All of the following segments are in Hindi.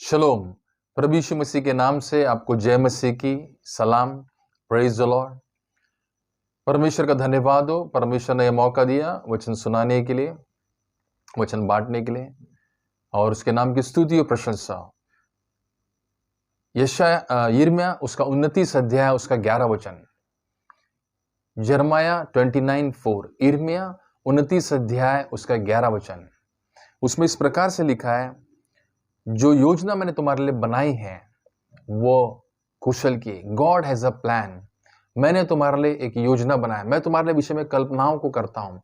शलोम। प्रभु यीशु मसीह के नाम से आपको जय मसीह की सलाम। Praise the Lord. परमेश्वर का धन्यवाद हो, परमेश्वर ने यह मौका दिया वचन सुनाने के लिए, वचन बांटने के लिए, और उसके नाम की स्तुति और प्रशंसा हो। यिर्मयाह उसका 29 अध्याय उसका 11 वचन। यिर्मयाह 29:4, यिर्मयाह 29 अध्याय उसका 11 वचन। उसमें इस प्रकार से लिखा है, जो योजना मैंने तुम्हारे लिए बनाई है वो कुशल की। God has a plan. मैंने तुम्हारे लिए एक योजना बनाया। मैं तुम्हारे लिए विषय में कल्पनाओं को करता हूं,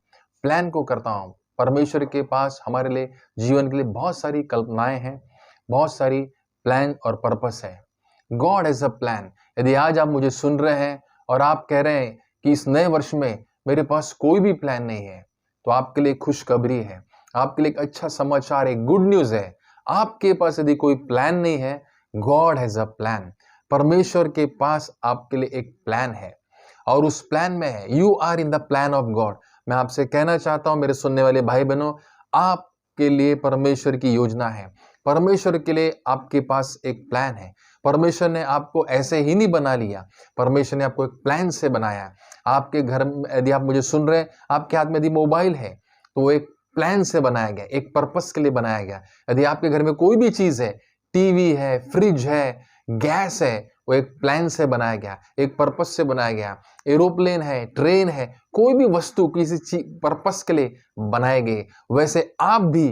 प्लान को करता हूं। परमेश्वर के पास हमारे लिए जीवन के लिए बहुत सारी कल्पनाएं हैं, बहुत सारी प्लान और पर्पस है। God has a plan. यदि आज आप मुझे सुन रहे हैं और आप कह रहे हैं कि इस नए वर्ष में मेरे पास कोई भी प्लान नहीं है, तो आपके लिए खुशखबरी है, आपके लिए एक अच्छा समाचार है, गुड न्यूज है। आपके पास यदि कोई प्लान नहीं है, गॉड हैज अ प्लान। परमेश्वर के पास आपके लिए एक प्लान है और उस प्लान में है, you are in the plan of God. मैं आपसे कहना चाहता हूं मेरे सुनने वाले भाई बहनों, आपके लिए परमेश्वर की योजना है। परमेश्वर के लिए आपके पास एक प्लान है। परमेश्वर ने आपको ऐसे ही नहीं बना लिया, परमेश्वर ने आपको एक प्लान से बनाया। आपके घर में यदि आप मुझे सुन रहे हैं, आपके हाथ में यदि मोबाइल है तो वो एक प्लान से बनाया गया, एक पर्पस के लिए बनाया गया। यदि आपके घर में कोई भी चीज है, टीवी है, फ्रिज है, गैस है, वो एक प्लान से बनाया गया, एक पर्पस से बनाया गया। एरोप्लेन है, ट्रेन है, कोई भी वस्तु किसी चीज पर्पस के लिए बनाए गए। वैसे आप भी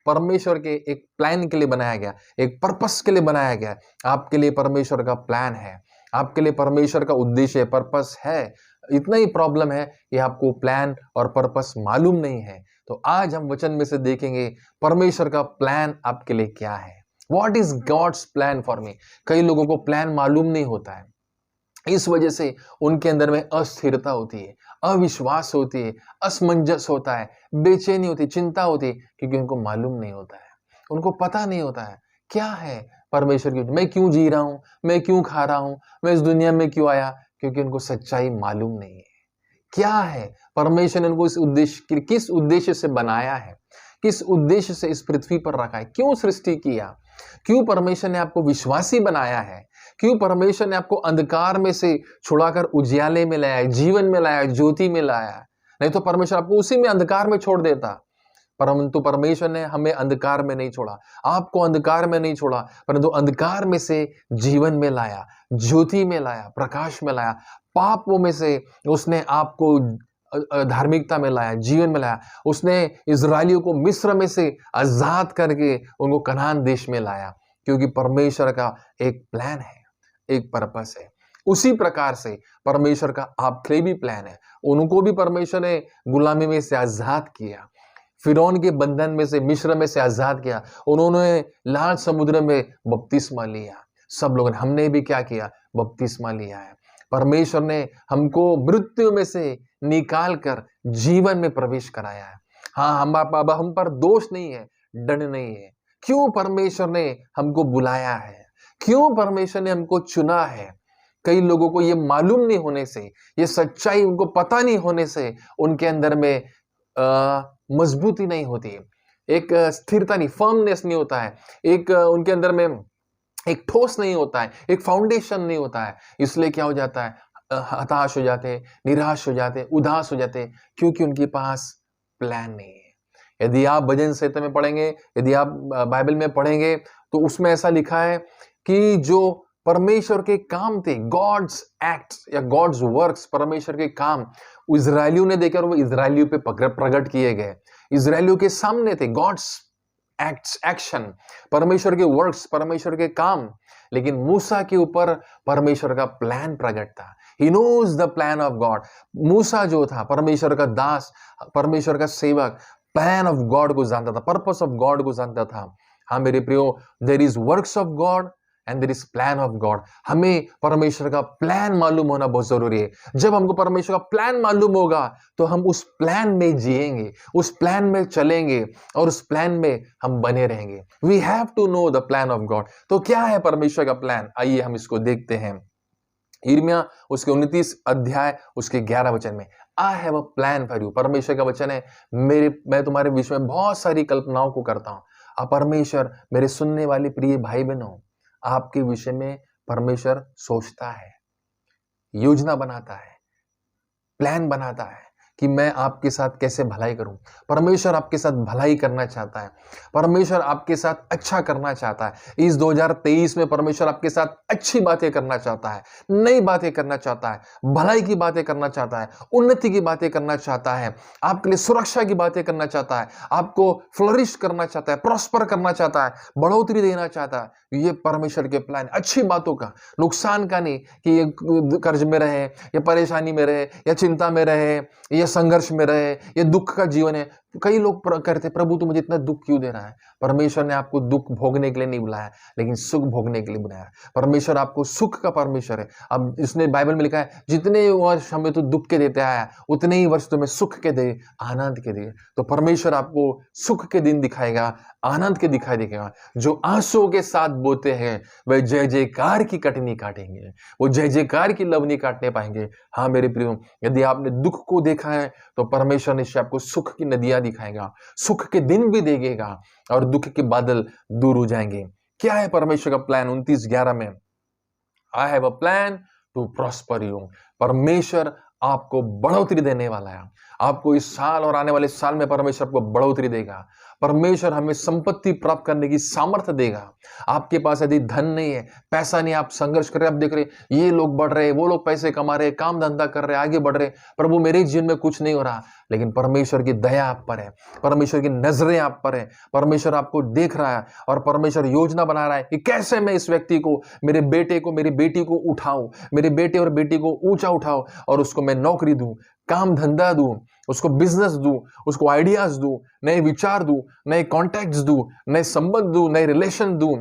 परमेश्वर के एक प्लान के लिए बनाया गया, एक पर्पस के लिए बनाया गया। आपके लिए परमेश्वर का प्लान है, आपके लिए परमेश्वर का उद्देश्य, पर्पस है। इतना ही प्रॉब्लम है कि आपको प्लान और पर्पस मालूम नहीं है। तो आज हम वचन में से देखेंगे परमेश्वर का प्लान आपके लिए क्या है। What is God's plan for me? कई लोगों को प्लान मालूम नहीं होता है, इस वजह से उनके अंदर में अस्थिरता होती है, अविश्वास होती है, असमंजस होता है, बेचैनी होती है, चिंता होती है, क्योंकि उनको मालूम नहीं होता है, उनको पता नहीं होता है क्या है परमेश्वर की। मैं क्यों जी रहा हूं, मैं क्यों खा रहा हूं, मैं इस दुनिया में क्यों आया, क्योंकि उनको सच्चाई मालूम नहीं है। क्या है परमेश्वर ने उनको इस उद्देश्य, किस उद्देश्य से बनाया है, किस उद्देश्य से इस पृथ्वी पर रखा है, क्यों सृष्टि किया, क्यों परमेश्वर ने आपको विश्वासी बनाया है, क्यों परमेश्वर ने आपको अंधकार में से छुड़ाकर उजियाले में लाया, जीवन में लाया, ज्योति में लाया। नहीं तो परमेश्वर आपको उसी में अंधकार में छोड़ देता, परंतु परमेश्वर ने हमें अंधकार में नहीं छोड़ा, आपको अंधकार में नहीं छोड़ा, परंतु अंधकार में से जीवन में लाया, ज्योति में लाया, प्रकाश में लाया। पापों में से उसने आपको धार्मिकता में लाया, जीवन में लाया। उसने इजरायलियों को मिस्र में से आजाद करके उनको कनान देश में लाया, क्योंकि परमेश्वर का एक प्लान है, एक पर्पस है। उसी प्रकार से परमेश्वर का आपके लिए भी प्लान है। उनको भी परमेश्वर ने गुलामी में से आजाद किया, फिरौन के बंधन में से, मिस्र में से आजाद किया। उन्होंने लाल समुद्र में बपतिस्मा लिया। सब लोगों ने, हमने भी क्या किया, बपतिस्मा लिया है। परमेश्वर ने हमको मृत्यु में से निकाल कर जीवन में प्रवेश कराया है। हाँ, हम पर दोष नहीं है, दंड नहीं है। क्यों परमेश्वर ने हमको बुलाया है, क्यों परमेश्वर ने हमको चुना है। कई लोगों को ये मालूम नहीं होने से, ये सच्चाई उनको पता नहीं होने से उनके अंदर में मजबूती नहीं होती है, एक स्थिरता नहीं, फर्मनेस नहीं होता है, एक उनके अंदर में एक ठोस नहीं होता है, एक फाउंडेशन नहीं होता है। इसलिए क्या हो जाता है, हताश हो जाते हैं, निराश हो जाते हैं, उदास हो जाते हैं, क्योंकि उनके पास प्लान नहीं है। यदि आप भजन संहिता में पढ़ेंगे, यदि आप बाइबल में पढ़ेंगे, तो उसमें ऐसा लिखा है कि जो परमेश्वर के काम थे, गॉड्स एक्ट्स या गॉड्स वर्क्स, परमेश्वर के काम इजरायलियों ने देखे और वो इजरायलियों पे प्रकट किए गए। इजरायलियों के सामने थे गॉड्स एक्ट्स, एक्शन, परमेश्वर के वर्क्स, परमेश्वर के काम। लेकिन मूसा के ऊपर परमेश्वर का प्लान प्रकट था। He knows the plan of God. मूसा जो था, परमेश्वर का दास, परमेश्वर का सेवक, प्लान ऑफ गॉड को जानता था, पर्पस ऑफ गॉड को जानता था। हाँ मेरे प्रियो, there is works of God and there is plan of God. हमें परमेश्वर का प्लान मालूम होना बहुत जरूरी है। जब हमको परमेश्वर का प्लान मालूम होगा तो हम उस प्लान में जिएंगे, उस प्लान में चलेंगे और उस प्लान में हम बने रहेंगे। We have to know the plan of God. तो क्या है परमेश्वर का प्लान, आइए हम इसको देखते हैं। यिर्मयाह उसके 29 अध्याय उसके 11 वचन में, I have a plan for you. परमेश्वर का वचन है, मैं तुम्हारे विषय में बहुत सारी कल्पनाओं को करता हूं। परमेश्वर, मेरे सुनने वाले प्रिय भाई बहनों, आपके विषय में परमेश्वर सोचता है, योजना बनाता है, प्लान बनाता है कि मैं आपके साथ कैसे भलाई करूं। परमेश्वर आपके साथ भलाई करना चाहता है, परमेश्वर आपके साथ अच्छा करना चाहता है। इस 2023 में परमेश्वर आपके साथ अच्छी बातें करना चाहता है, नई बातें करना चाहता है, भलाई की बातें करना चाहता है, उन्नति की बातें करना चाहता है, आपके लिए सुरक्षा की बातें करना चाहता है, आपको फ्लोरिश करना चाहता है, प्रॉस्पर करना चाहता है, बढ़ोतरी देना चाहता है। ये परमेश्वर के प्लान, अच्छी बातों का, नुकसान का नहीं कि ये कर्ज में रहे या परेशानी में रहे या चिंता में रहे, ये संघर्ष में रहे, ये दुख का जीवन है। कई लोग कहते प्रभु तू मुझे इतना दुख क्यों दे रहा है। परमेश्वर ने आपको दुख भोगने के लिए नहीं बुलाया, लेकिन सुख भोगने के लिए बुलाया। परमेश्वर आपको सुख का परमेश्वर है। अब इसने बाइबल में लिखा है, जितने वर्ष हमें तू दुख के देते आया, उतने ही वर्ष तुम्हें सुख के दे, आनंद के दे। तो परमेश्वर आपको सुख के दिन दिखाएगा, आनंद के दिखाई देगा। जो आंसुओं के साथ बोते हैं वह जय जयकार की कटनी काटेंगे, वो जय जयकार की लवनी काटने पाएंगे। हाँ मेरे प्रियो, यदि आपने दुख को देखा है तो परमेश्वर निश्चय आपको सुख की नदियां दिखाएगा, सुख के दिन भी देगा और दुख के बादल दूर हो जाएंगे। क्या है परमेश्वर का प्लान 29:11 में? I have a plan to prosper you. परमेश्वर आपको बढ़ोतरी देने वाला है। आपको इस साल और आने वाले साल में परमेश्वर आपको बढ़ोतरी देगा। परमेश्वर हमें संपत्ति प्राप्त करने की सामर्थ्य देगा। आपके पास यदि धन नहीं है, पैसा नहीं, आप संघर्ष कर रहे, आप देख रहे ये लोग बढ़ रहे, वो लोग पैसे कमा रहे, काम धंधा कर रहे, आगे बढ़ रहे, प्रभु मेरे जीवन में कुछ नहीं हो रहा, लेकिन परमेश्वर की दया आप पर है, परमेश्वर की नजरें आप पर है, परमेश्वर आपको देख रहा है और परमेश्वर योजना बना रहा है कि कैसे मैं इस व्यक्ति को, मेरे बेटे को, मेरी बेटी को उठाऊं, मेरे बेटे और बेटी को ऊंचा उठाऊं और उसको मैं नौकरी दूं, काम धंधा दूं, उसको बिजनेस दूं, उसको आइडियाज दूं, नए विचार दूं, नए कॉन्टैक्ट्स दूं, नए संबंध दूं, नए रिलेशन दूं।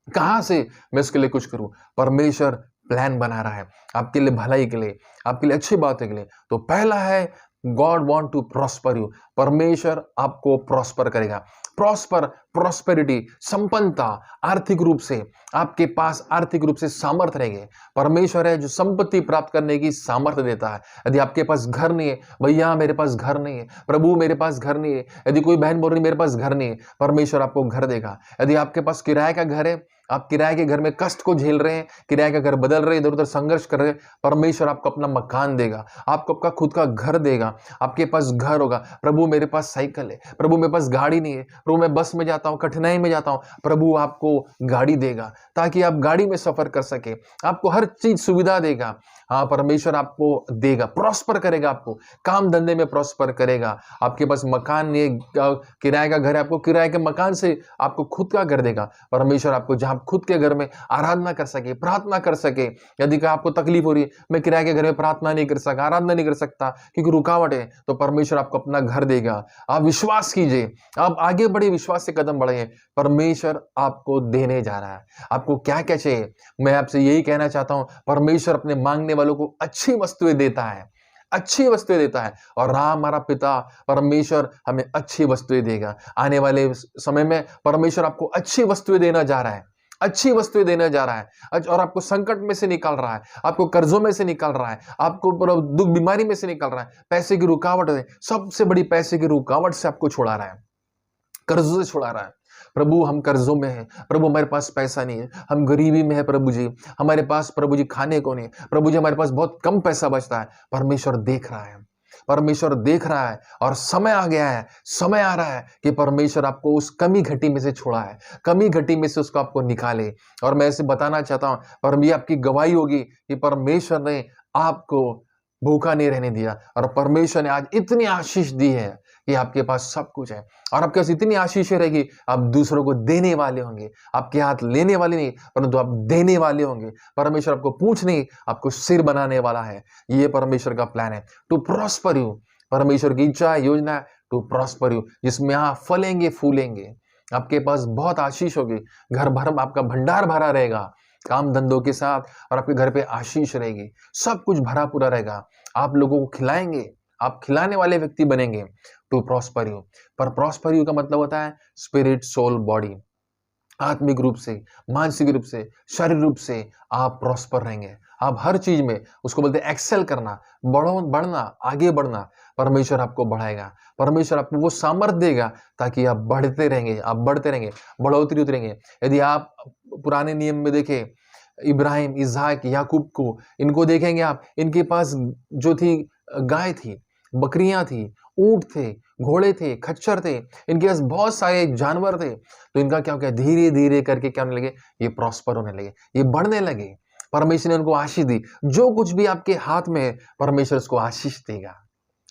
कहां से मैं इसके लिए कुछ करूं? परमेश्वर प्लान बना रहा है आपके लिए, भलाई के लिए, आपके लिए अच्छी बातों के लिए। तो पहला है God want to prosper you. परमेश्वर आपको प्रॉस्पर करेगा। प्रॉस्पर, प्रॉस्पेरिटी, संपन्नता, आर्थिक रूप से आपके पास आर्थिक रूप से सामर्थ्य रहेंगे। परमेश्वर है जो संपत्ति प्राप्त करने की सामर्थ्य देता है। यदि आपके पास घर नहीं है, भैया मेरे पास घर नहीं है, प्रभु मेरे पास घर नहीं है, यदि कोई बहन बोल रही मेरे पास घर नहीं है, परमेश्वर आपको घर देगा। यदि आपके पास किराए का घर है, आप किराए के घर में कष्ट को झेल रहे हैं, किराए का घर बदल रहे हैं, इधर उधर संघर्ष कर रहे हैं, परमेश्वर आपको अपना मकान देगा, आपको आपका खुद का घर देगा, आपके पास घर होगा। प्रभु मेरे पास साइकिल है, प्रभु मेरे पास गाड़ी नहीं है, प्रभु मैं बस में जाता हूँ, कठिनाई में जाता हूँ, प्रभु आपको गाड़ी देगा ताकि आप गाड़ी में सफर कर सके, आपको हर चीज सुविधा देगा। हाँ परमेश्वर आपको देगा, प्रॉस्पर करेगा, आपको काम धंधे में प्रॉस्पर करेगा। आपके पास मकान नहीं है, किराए का घर है, आपको किराए के मकान से आपको खुद का घर देगा। परमेश्वर आपको जहां खुद के घर में आराधना कर सके, प्रार्थना कर सके। यदि आपको तकलीफ हो रही है, मैं किराए के घर में प्रार्थना नहीं कर सकता, आराधना नहीं कर सकता क्योंकि रुकावट है, तो परमेश्वर आपको अपना घर देगा। आप विश्वास कीजिए, आप आगे बढ़े, विश्वास से कदम बढ़े। परमेश्वर आपको देने जा रहा है। आपको क्या क्या चाहिए? मैं आपसे यही कहना चाहता हूं, परमेश्वर अपने मांगने वालों को अच्छी वस्तुएं देता है, अच्छी वस्तुएं देता है। और राम हमारा पिता परमेश्वर हमें अच्छी वस्तुएं देगा। आने वाले समय में परमेश्वर आपको अच्छी वस्तुएं देना जा रहा है, अच्छी वस्तुएं देने जा रहा है और आपको संकट में से निकाल रहा है, आपको कर्जों में से निकाल रहा है, आपको दुख बीमारी में से निकाल रहा है, पैसे की रुकावट है, सबसे बड़ी पैसे की रुकावट से आपको छुड़ा रहा है, कर्जों से छुड़ा रहा है। प्रभु हम कर्जों में हैं, प्रभु हमारे पास पैसा नहीं है, हम गरीबी में है प्रभु जी, हमारे पास प्रभु जी खाने को नहीं, प्रभु जी हमारे पास बहुत कम पैसा बचता है। परमेश्वर देख रहा है, परमेश्वर देख रहा है और समय आ गया है, समय आ रहा है कि परमेश्वर आपको उस कमी घटी में से छोड़ा है, कमी घटी में से उसको आपको निकाले। और मैं इसे बताना चाहता हूं, पर ये आपकी गवाही होगी कि परमेश्वर ने आपको भूखा नहीं रहने दिया और परमेश्वर ने आज इतनी आशीष दी है कि आपके पास सब कुछ है और आपके पास इतनी आशीष रहेगी, आप दूसरों को देने वाले होंगे। आपके हाथ लेने वाले नहीं, परंतु आप देने वाले होंगे। परमेश्वर आपको पूंछ नहीं, आपको सिर बनाने वाला है। ये परमेश्वर का प्लान है, टू प्रॉस्पर यू। परमेश्वर की इच्छा, योजना है टू प्रॉस्पर यू, जिसमें आप फलेंगे, फूलेंगे, आपके पास बहुत आशीष होगी, घर भर आपका भंडार भरा रहेगा काम धंधों के साथ, और आपके घर पे आशीष रहेगी, सब कुछ भरा पूरा रहेगा। आप लोगों को खिलाएंगे, आप खिलाने वाले व्यक्ति बनेंगे। टू प्रॉस्पर यू, पर प्रॉस्पर यू का मतलब होता है स्पिरिट, सोल, बॉडी। आत्मिक रूप से, मानसिक रूप से, शारीरिक रूप से आप प्रॉस्पर रहेंगे, आप हर चीज में, उसको बोलते हैं एक्सेल करना, बढ़ना, आगे बढ़ना। परमेश्वर आपको बढ़ाएगा, परमेश्वर आपको वो सामर्थ्य देगा ताकि आप बढ़ते रहेंगे, बढ़ोतरी उतरेंगे। यदि आप पुराने नियम में देखें, इब्राहिम, इसहाक, याकूब को, इनको देखेंगे आप, इनके पास जो थी गाय थी, बकरियां थी, ऊंट थे, घोड़े थे, खच्चर थे, इनके पास बहुत सारे जानवर थे। तो इनका क्या हो गया, धीरे धीरे करके क्या होने लगे, ये प्रॉस्पर होने लगे, ये बढ़ने लगे। परमेश्वर ने उनको आशीष दी। जो कुछ भी आपके हाथ में है, परमेश्वर उसको आशीष देगा।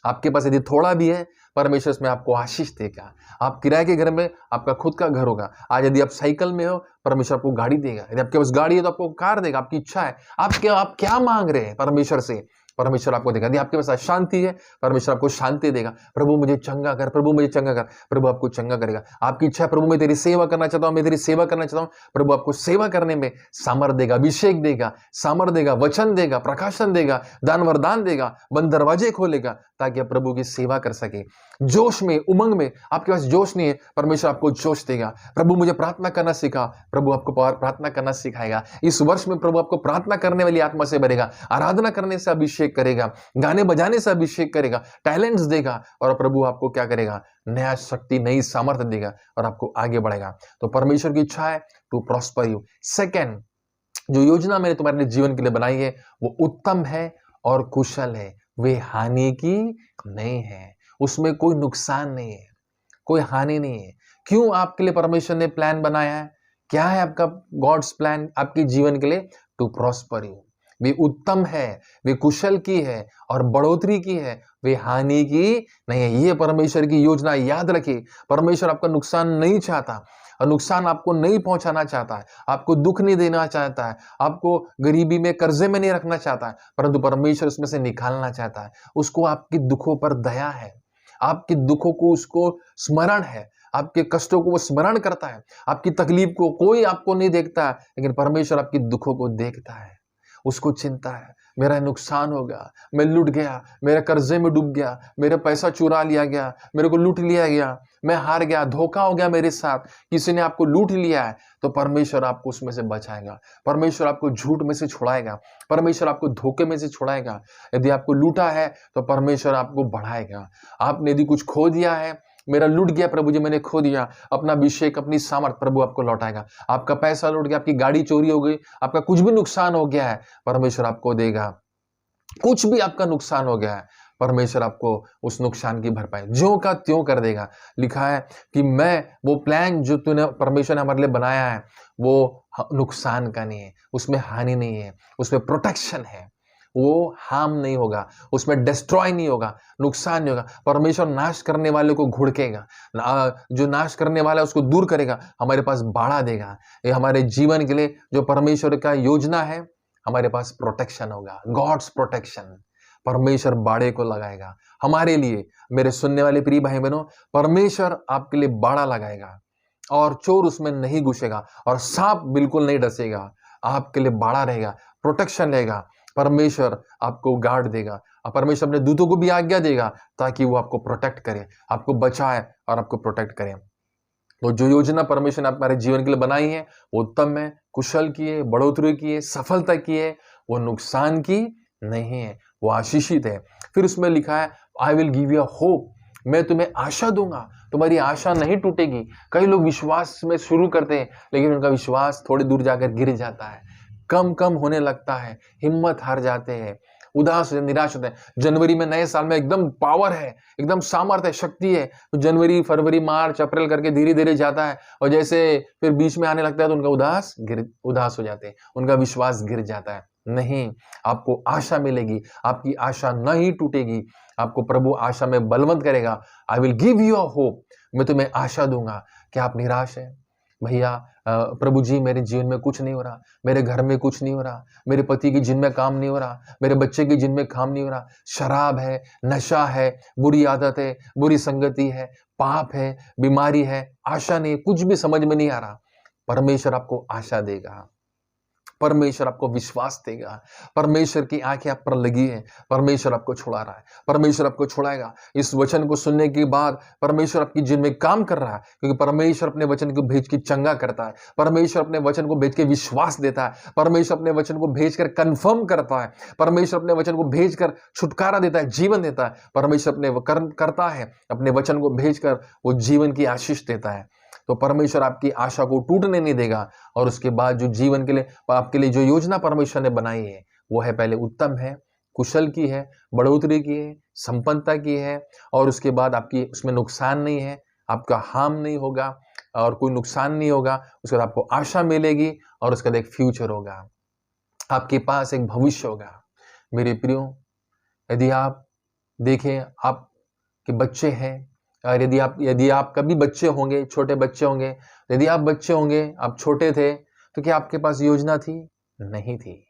आपके पास यदि थोड़ा भी है, परमेश्वर इसमें आपको आशीष देगा। आप किराए के घर में, आपका खुद का घर होगा। आज यदि आप साइकिल में हो, परमेश्वर आपको गाड़ी देगा। यदि आपके पास गाड़ी है तो आपको कार देगा, आपकी इच्छा है। आप क्या मांग रहे हैं परमेश्वर से, परमेश्वर आपको देगा। यदि आपके पास अशांति है, परमेश्वर आपको शांति देगा। प्रभु मुझे चंगा कर, प्रभु मुझे चंगा कर, प्रभु आपको चंगा करेगा। आपकी इच्छा है, प्रभु मैं तेरी सेवा करना चाहता हूं, मैं तेरी सेवा करना चाहता हूं, प्रभु आपको सेवा करने में सामर्थ देगा, अभिषेक देगा, सामर्थ देगा, वचन देगा, प्रकाशन देगा, दान वरदान देगा, बंद दरवाजे खोलेगा ताकि आप प्रभु की सेवा कर सके। जोश में, उमंग में, आपके पास जोश नहीं है, परमेश्वर आपको जोश देगा। प्रभु मुझे प्रार्थना करना सिखा, प्रभु आपको प्रार्थना करना सिखाएगा। इस वर्ष में प्रभु आपको प्रार्थना करने वाली आत्मा से भरेगा, आराधना करने से अभिषेक करेगा, गाने बजाने से अभिषेक करेगा, टैलेंट्स देगा, और प्रभु आपको क्या करेगा, नया शक्ति, नई सामर्थ्य देगा और आपको आगे बढ़ेगा। तो परमेश्वर की इच्छा है टू प्रॉस्पर यू। सेकेंड, जो योजना मैंने तुम्हारे लिए जीवन के लिए बनाई है वो उत्तम है और कुशल है, वे हानि की नहीं है, उसमें कोई नुकसान नहीं है, कोई हानि नहीं है। क्यों आपके लिए परमेश्वर ने प्लान बनाया है? क्या है आपका गॉड्स प्लान आपके जीवन के लिए? To prosper you. वे उत्तम है, वे कुशल की है और बढ़ोतरी की है, वे हानि की नहीं है। ये परमेश्वर की योजना, याद रखिए। परमेश्वर आपका नुकसान नहीं चाहता और नुकसान आपको नहीं पहुंचाना चाहता है, आपको दुख नहीं देना चाहता है, आपको गरीबी में, कर्जे में नहीं रखना चाहता है, परंतु परमेश्वर उसमें से निकालना चाहता है। उसको आपके दुखों पर दया है, आपके दुखों को उसको स्मरण है, आपके कष्टों को वो स्मरण करता है, आपकी तकलीफ को कोई आपको नहीं देखता है, लेकिन परमेश्वर आपकी दुखों को देखता है, उसको चिंता है। मेरा नुकसान हो गया, मैं लूट गया, मेरे कर्जे में डूब गया, मेरा पैसा चुरा लिया गया, मेरे को लूट लिया गया, मैं हार गया, धोखा हो गया मेरे साथ, किसी ने आपको लूट लिया है, तो परमेश्वर आपको उसमें से बचाएगा, परमेश्वर आपको झूठ में से छुड़ाएगा, परमेश्वर आपको धोखे में से छुड़ाएगा। यदि आपको लूटा है तो परमेश्वर आपको बढ़ाएगा। आपने यदि कुछ खो दिया है, मेरा लूट गया प्रभु जी, मैंने खो दिया, अपना अभिषेक, अपनी सामर्थ, प्रभु आपको लौटाएगा। आपका पैसा लूट गया, आपकी गाड़ी चोरी हो गई, आपका कुछ भी नुकसान हो गया है, परमेश्वर आपको देगा। कुछ भी आपका नुकसान हो गया है, परमेश्वर आपको उस नुकसान की भरपाई ज्यों का त्यों कर देगा। लिखा है कि मैं वो प्लान जो तूने, परमेश्वर ने हमारे लिए बनाया है, वो नुकसान का नहीं है, उसमें हानि नहीं है, उसमें प्रोटेक्शन है, वो हार्म नहीं होगा, उसमें डिस्ट्रॉय नहीं होगा, नुकसान नहीं होगा। परमेश्वर नाश करने वाले को घुड़केगा, जो नाश करने वाला है उसको दूर करेगा, हमारे पास बढ़ा देगा। ये हमारे जीवन के लिए जो परमेश्वर का योजना है, हमारे पास प्रोटेक्शन होगा, गॉड्स प्रोटेक्शन। परमेश्वर बाड़े को लगाएगा हमारे लिए। मेरे सुनने वाले प्रिय भाई बहनों, परमेश्वर आपके लिए बाड़ा लगाएगा और चोर उसमें नहीं घुसेगा और सांप बिल्कुल नहीं डसेगा। आपके लिए बाड़ा रहेगा, प्रोटेक्शन रहेगा। परमेश्वर आपको गार्ड देगा और परमेश्वर अपने दूतों को भी आज्ञा देगा ताकि वो आपको प्रोटेक्ट करे, आपको बचाए और आपको प्रोटेक्ट करे। तो जो योजना परमेश्वर ने हमारे जीवन के लिए बनाई है वो उत्तम है, कुशल की है, बढ़ोतरी की है, सफलता की है, वो नुकसान की नहीं है, वो आशीषित है। फिर उसमें लिखा है, I will give you hope, मैं तुम्हें आशा दूंगा, तुम्हारी आशा नहीं टूटेगी। कई लोग विश्वास में शुरू करते हैं लेकिन उनका विश्वास थोड़ी दूर जाकर गिर जाता है, कम कम होने लगता है, हिम्मत हार जाते हैं, उदास निराश होते हैं। जनवरी में, नए साल में एकदम पावर है, एकदम सामर्थ्य है, शक्ति है, तो जनवरी, फरवरी, मार्च, अप्रैल करके धीरे धीरे जाता है और जैसे फिर बीच में आने लगता है तो उनका उदास हो जाते हैं, उनका विश्वास गिर जाता है। नहीं, आपको आशा मिलेगी, आपकी आशा नहीं टूटेगी, आपको प्रभु आशा में बलवंत करेगा। I will give you a hope, मैं तुम्हें आशा दूंगा। क्या आप निराश है? भैया, प्रभु जी मेरे जीवन में कुछ नहीं हो रहा, मेरे घर में कुछ नहीं हो रहा, मेरे पति की जिन में काम नहीं हो रहा, मेरे बच्चे की जिन में काम नहीं हो रहा, शराब है, नशा है, बुरी आदत है, बुरी संगति है, पाप है, बीमारी है, आशा नहीं, कुछ भी समझ में नहीं आ रहा। परमेश्वर आपको आशा देगा, परमेश्वर आपको विश्वास देगा। परमेश्वर की आंखें आप पर लगी है, परमेश्वर आपको छुड़ा रहा है, परमेश्वर आपको छुड़ाएगा। इस वचन को सुनने के बाद परमेश्वर आपकी जिन में काम कर रहा है, क्योंकि परमेश्वर अपने वचन को भेज के चंगा करता है, परमेश्वर अपने वचन को भेज के विश्वास देता है, परमेश्वर अपने वचन को भेजकर कंफर्म करता है, परमेश्वर अपने वचन को भेजकर छुटकारा देता है, जीवन देता है। परमेश्वर अपने कर्म करता है, अपने वचन को भेजकर वो जीवन की आशीष देता है। तो परमेश्वर आपकी आशा को टूटने नहीं देगा, और उसके बाद जो जीवन के लिए आपके लिए जो योजना परमेश्वर ने बनाई है वो है पहले उत्तम है, कुशल की है, बढ़ोतरी की है, संपन्नता की है, और उसके बाद आपकी उसमें नुकसान नहीं है, आपका हार्म नहीं होगा और कोई नुकसान नहीं होगा। उसके बाद आपको आशा मिलेगी और उसके बाद एक फ्यूचर होगा, आपके पास एक भविष्य होगा। मेरे प्रियो, यदि आप देखें, आपके बच्चे हैं, और यदि आप कभी बच्चे होंगे, छोटे बच्चे होंगे, यदि आप बच्चे होंगे, आप छोटे थे, तो क्या आपके पास योजना थी? नहीं थी।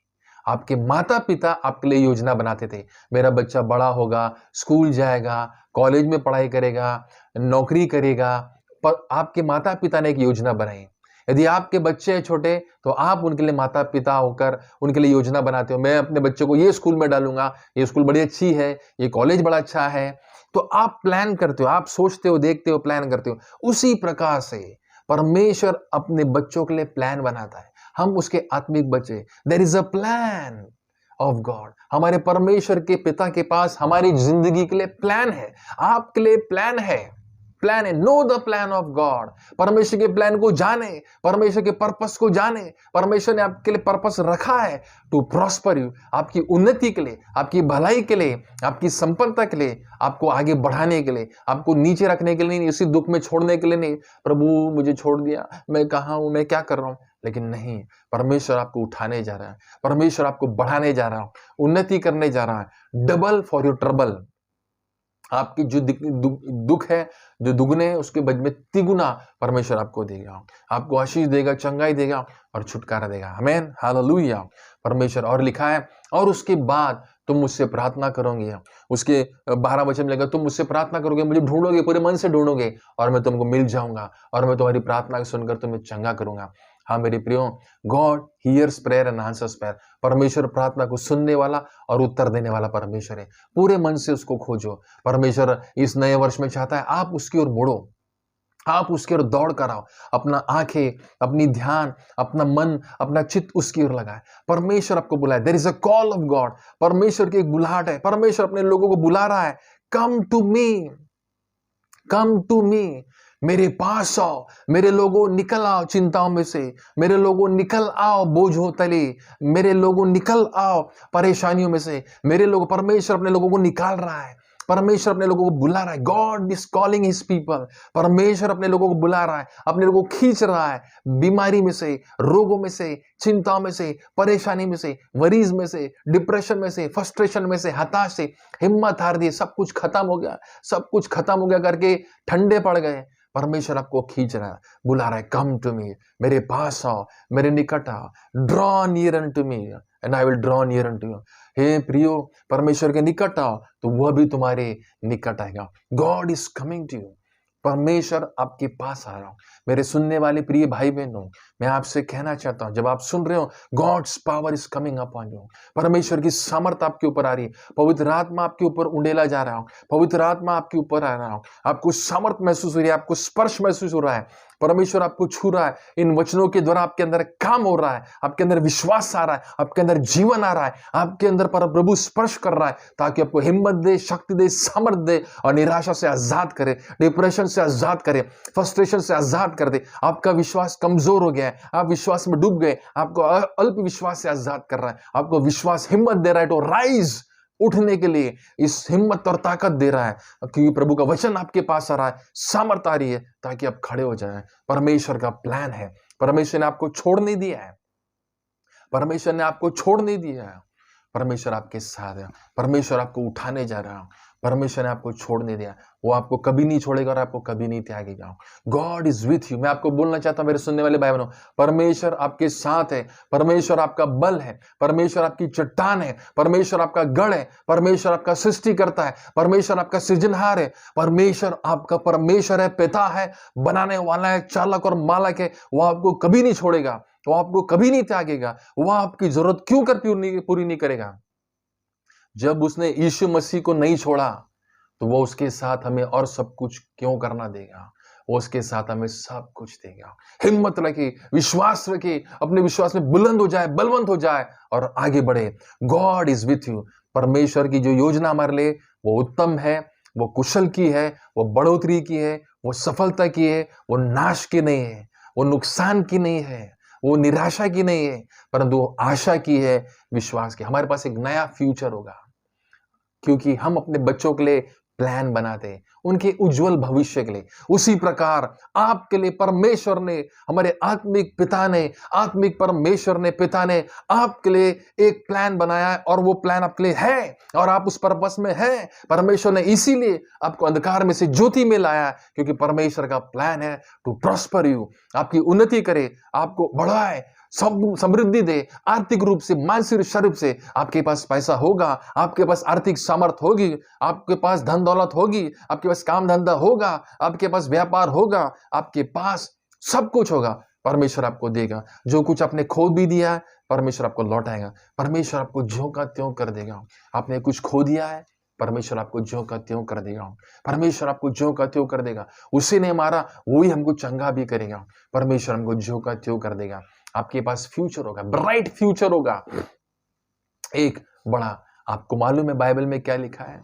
आपके माता पिता आपके लिए योजना बनाते थे। मेरा बच्चा बड़ा होगा, स्कूल जाएगा, कॉलेज में पढ़ाई करेगा, नौकरी करेगा, पर आपके माता पिता ने एक योजना बनाई। यदि आपके बच्चे हैं छोटे, तो आप उनके लिए माता पिता होकर उनके लिए योजना बनाते हो। मैं अपने बच्चे को ये स्कूल में डालूंगा, ये स्कूल बड़ी अच्छी है, ये कॉलेज बड़ा अच्छा है। तो आप प्लान करते हो, आप सोचते हो, देखते हो, प्लान करते हो। उसी प्रकार से परमेश्वर अपने बच्चों के लिए प्लान बनाता है। हम उसके आत्मिक बच्चे। There is a plan of God. हमारे परमेश्वर के पिता के पास हमारी जिंदगी के लिए प्लान है, आपके लिए प्लान है। प्लान है, no the plan of God. परमेश्वर के प्लान को जाने, परमेश्वर के पर्पस को जाने। परमेश्वर ने आपके लिए पर्पस रखा है टू प्रॉस्पर यू, आपकी उन्नति के लिए, आपकी भलाई के लिए, आपकी संपन्नता के लिए, आपको आगे बढ़ाने के लिए, आपको नीचे रखने के लिए नहीं, इसी दुख में छोड़ने के लिए नहीं। प्रभु मुझे छोड़ दिया, मैं कहाँ हूं, मैं क्या कर रहा हूं? लेकिन नहीं, परमेश्वर आपको उठाने जा रहा है, परमेश्वर आपको बढ़ाने जा रहा है, उन्नति करने जा रहा है। Double for your trouble. आपकी जो दुख है, जो दुगने है, उसके बदले में तिगुना परमेश्वर आपको देगा, आपको आशीष देगा, चंगाई देगा और छुटकारा देगा। आमीन, हालेलुया। परमेश्वर, और लिखा है, और उसके बाद तुम मुझसे प्रार्थना करोगे। उसके 12 वचन में लगा, तुम मुझसे प्रार्थना करोगे, मुझे ढूंढोगे, पूरे मन से ढूंढोगे, और मैं तुमको मिल जाऊंगा, और मैं तुम्हारी प्रार्थना सुनकर तुम्हें चंगा करूंगा। हाँ मेरे प्रियो, God hears prayer and answers prayer. परमेश्वर प्रार्थना को सुनने वाला और उत्तर देने वाला परमेश्वर है। पूरे मन से उसको खोजो। परमेश्वर इस नए वर्ष में चाहता है आप उसकी ओर मुड़ो, आप उसकी ओर दौड़ कर आओ, अपना आंखें, अपनी ध्यान, अपना मन, अपना चित्त उसकी ओर लगाए। परमेश्वर आपको बुलाए। There is a call of God. परमेश्वर की एक बुलाहट है। परमेश्वर अपने लोगों को बुला रहा है, come to me, come to me, मेरे पास आओ, मेरे लोगों निकल आओ चिंताओं में से, मेरे लोगों निकल आओ बोझों तले, मेरे लोगों निकल आओ परेशानियों में से। मेरे लोग, परमेश्वर अपने लोगों को निकाल रहा है, परमेश्वर अपने लोगों को बुला रहा है। God is calling his people. परमेश्वर अपने लोगों को बुला रहा है, अपने लोगों को खींच रहा है, बीमारी में से, रोगों में से, चिंताओं में से, परेशानी में से, वरीज में से, डिप्रेशन में से, फ्रस्ट्रेशन में से, हताश से। हिम्मत हार दी, सब कुछ खत्म हो गया, सब कुछ खत्म हो गया करके ठंडे पड़ गए। परमेश्वर आपको खींच रहा है, बुला रहा है, कम टू मी, मेरे पास आओ, मेरे निकट आओ, draw near unto me and I will draw near unto you. हे प्रियो, परमेश्वर के निकट आओ तो वह भी तुम्हारे निकट आएगा। God is coming to you. परमेश्वर आपके पास आ रहा हूं। मेरे सुनने वाले प्रिय भाई बहनों, मैं आपसे कहना चाहता हूं, जब आप सुन रहे हो, God's power is coming upon you. परमेश्वर की सामर्थ आपके ऊपर आ रही है, पवित्र आत्मा आपके ऊपर उंडेला जा रहा हूं, पवित्र आत्मा आपके ऊपर आ रहा हूं, आपको सामर्थ महसूस हो रही है, आपको स्पर्श महसूस हो रहा है, परमेश्वर आपको छू रहा है। इन वचनों के द्वारा आपके अंदर काम हो रहा है, आपके अंदर विश्वास आ रहा है, आपके अंदर जीवन आ रहा है, आपके अंदर पर प्रभु स्पर्श कर रहा है, ताकि आपको हिम्मत दे, शक्ति दे, सामर्थ दे और निराशा से आजाद करे, डिप्रेशन से आजाद करे, फ्रस्ट्रेशन से आजाद कर दे। आपका विश्वास कमजोर हो गया है, आप विश्वास में डूब गए, आपको अल्प विश्वास से आजाद कर रहा है, आपको विश्वास हिम्मत दे रहा है टू राइज, उठने के लिए इस हिम्मत और ताकत दे रहा है, क्योंकि प्रभु का वचन आपके पास आ रहा है, सामर्थ आ रही है ताकि आप खड़े हो जाएं। परमेश्वर का प्लान है, परमेश्वर ने आपको छोड़ नहीं दिया है, परमेश्वर ने आपको छोड़ नहीं दिया है, परमेश्वर आपके साथ है, परमेश्वर आपको उठाने जा रहा है, परमेश्वर ने आपको छोड़ नहीं दिया, वो आपको कभी नहीं छोड़ेगा और आपको कभी नहीं त्यागेगा। God is with you. मैं आपको बोलना चाहता हूं मेरे सुनने वाले भाई बहनों, परमेश्वर आपके साथ है, परमेश्वर आपका बल है, परमेश्वर आपकी चट्टान है, परमेश्वर आपका गढ़ है, परमेश्वर आपका सृष्टि करता है, परमेश्वर आपका सृजनहार है, परमेश्वर आपका परमेश्वर है, पिता है, बनाने वाला है, चालक और मालक है। वो आपको कभी नहीं छोड़ेगा वो आपको कभी नहीं त्यागेगा, वो आपकी जरूरत क्यों कर पूरी नहीं करेगा। जब उसने यीशु मसीह को नहीं छोड़ा तो वो उसके साथ हमें और सब कुछ क्यों करना देगा, वो उसके साथ हमें सब कुछ देगा। हिम्मत रखे, विश्वास रखे, अपने विश्वास में बुलंद हो जाए, बलवंत हो जाए और आगे बढ़े। God is with you. परमेश्वर की जो योजना हमारे लिए वो उत्तम है, वो कुशल की है, वो बढ़ोतरी की है, वो सफलता की है, वो नाश की नहीं है, वो नुकसान की नहीं है, वो निराशा की नहीं है, परंतु वो आशा की है, विश्वास की। हमारे पास एक नया फ्यूचर होगा क्योंकि हम अपने बच्चों के लिए प्लान बनाते हैं, उनके उज्जवल भविष्य के लिए। उसी प्रकार आपके लिए परमेश्वर ने, हमारे आत्मिक पिता ने, आत्मिक परमेश्वर ने, पिता ने आपके लिए एक प्लान बनाया है और वो प्लान आपके लिए है और आप उस पर्पस में हैं। परमेश्वर ने इसीलिए आपको अंधकार में से ज्योति में लाया, क्योंकि परमेश्वर का प्लान है टू प्रॉस्पर यू, आपकी उन्नति करे, आपको बढ़ाए, समृद्धि दे, आर्थिक रूप से, मानसिक रूप से। आपके पास पैसा होगा, आपके पास आर्थिक सामर्थ्य होगी, आपके पास धन दौलत होगी, आपके पास काम धंधा होगा, आपके पास व्यापार होगा, आपके पास सब कुछ होगा। परमेश्वर आपको देगा। जो कुछ आपने खो भी दिया है परमेश्वर आपको लौटाएगा। परमेश्वर आपको ज्यों का त्यों कर देगा। आपने कुछ खो दिया है, परमेश्वर आपको ज्यों का त्यों कर देगा। परमेश्वर आपको ज्यों का त्यों कर देगा। उसी ने मारा वही हमको चंगा भी करेगा। परमेश्वर हमको ज्यों का त्यों कर देगा। आपके पास फ्यूचर होगा, ब्राइट फ्यूचर होगा, एक बड़ा। आपको मालूम है बाइबल में क्या लिखा है?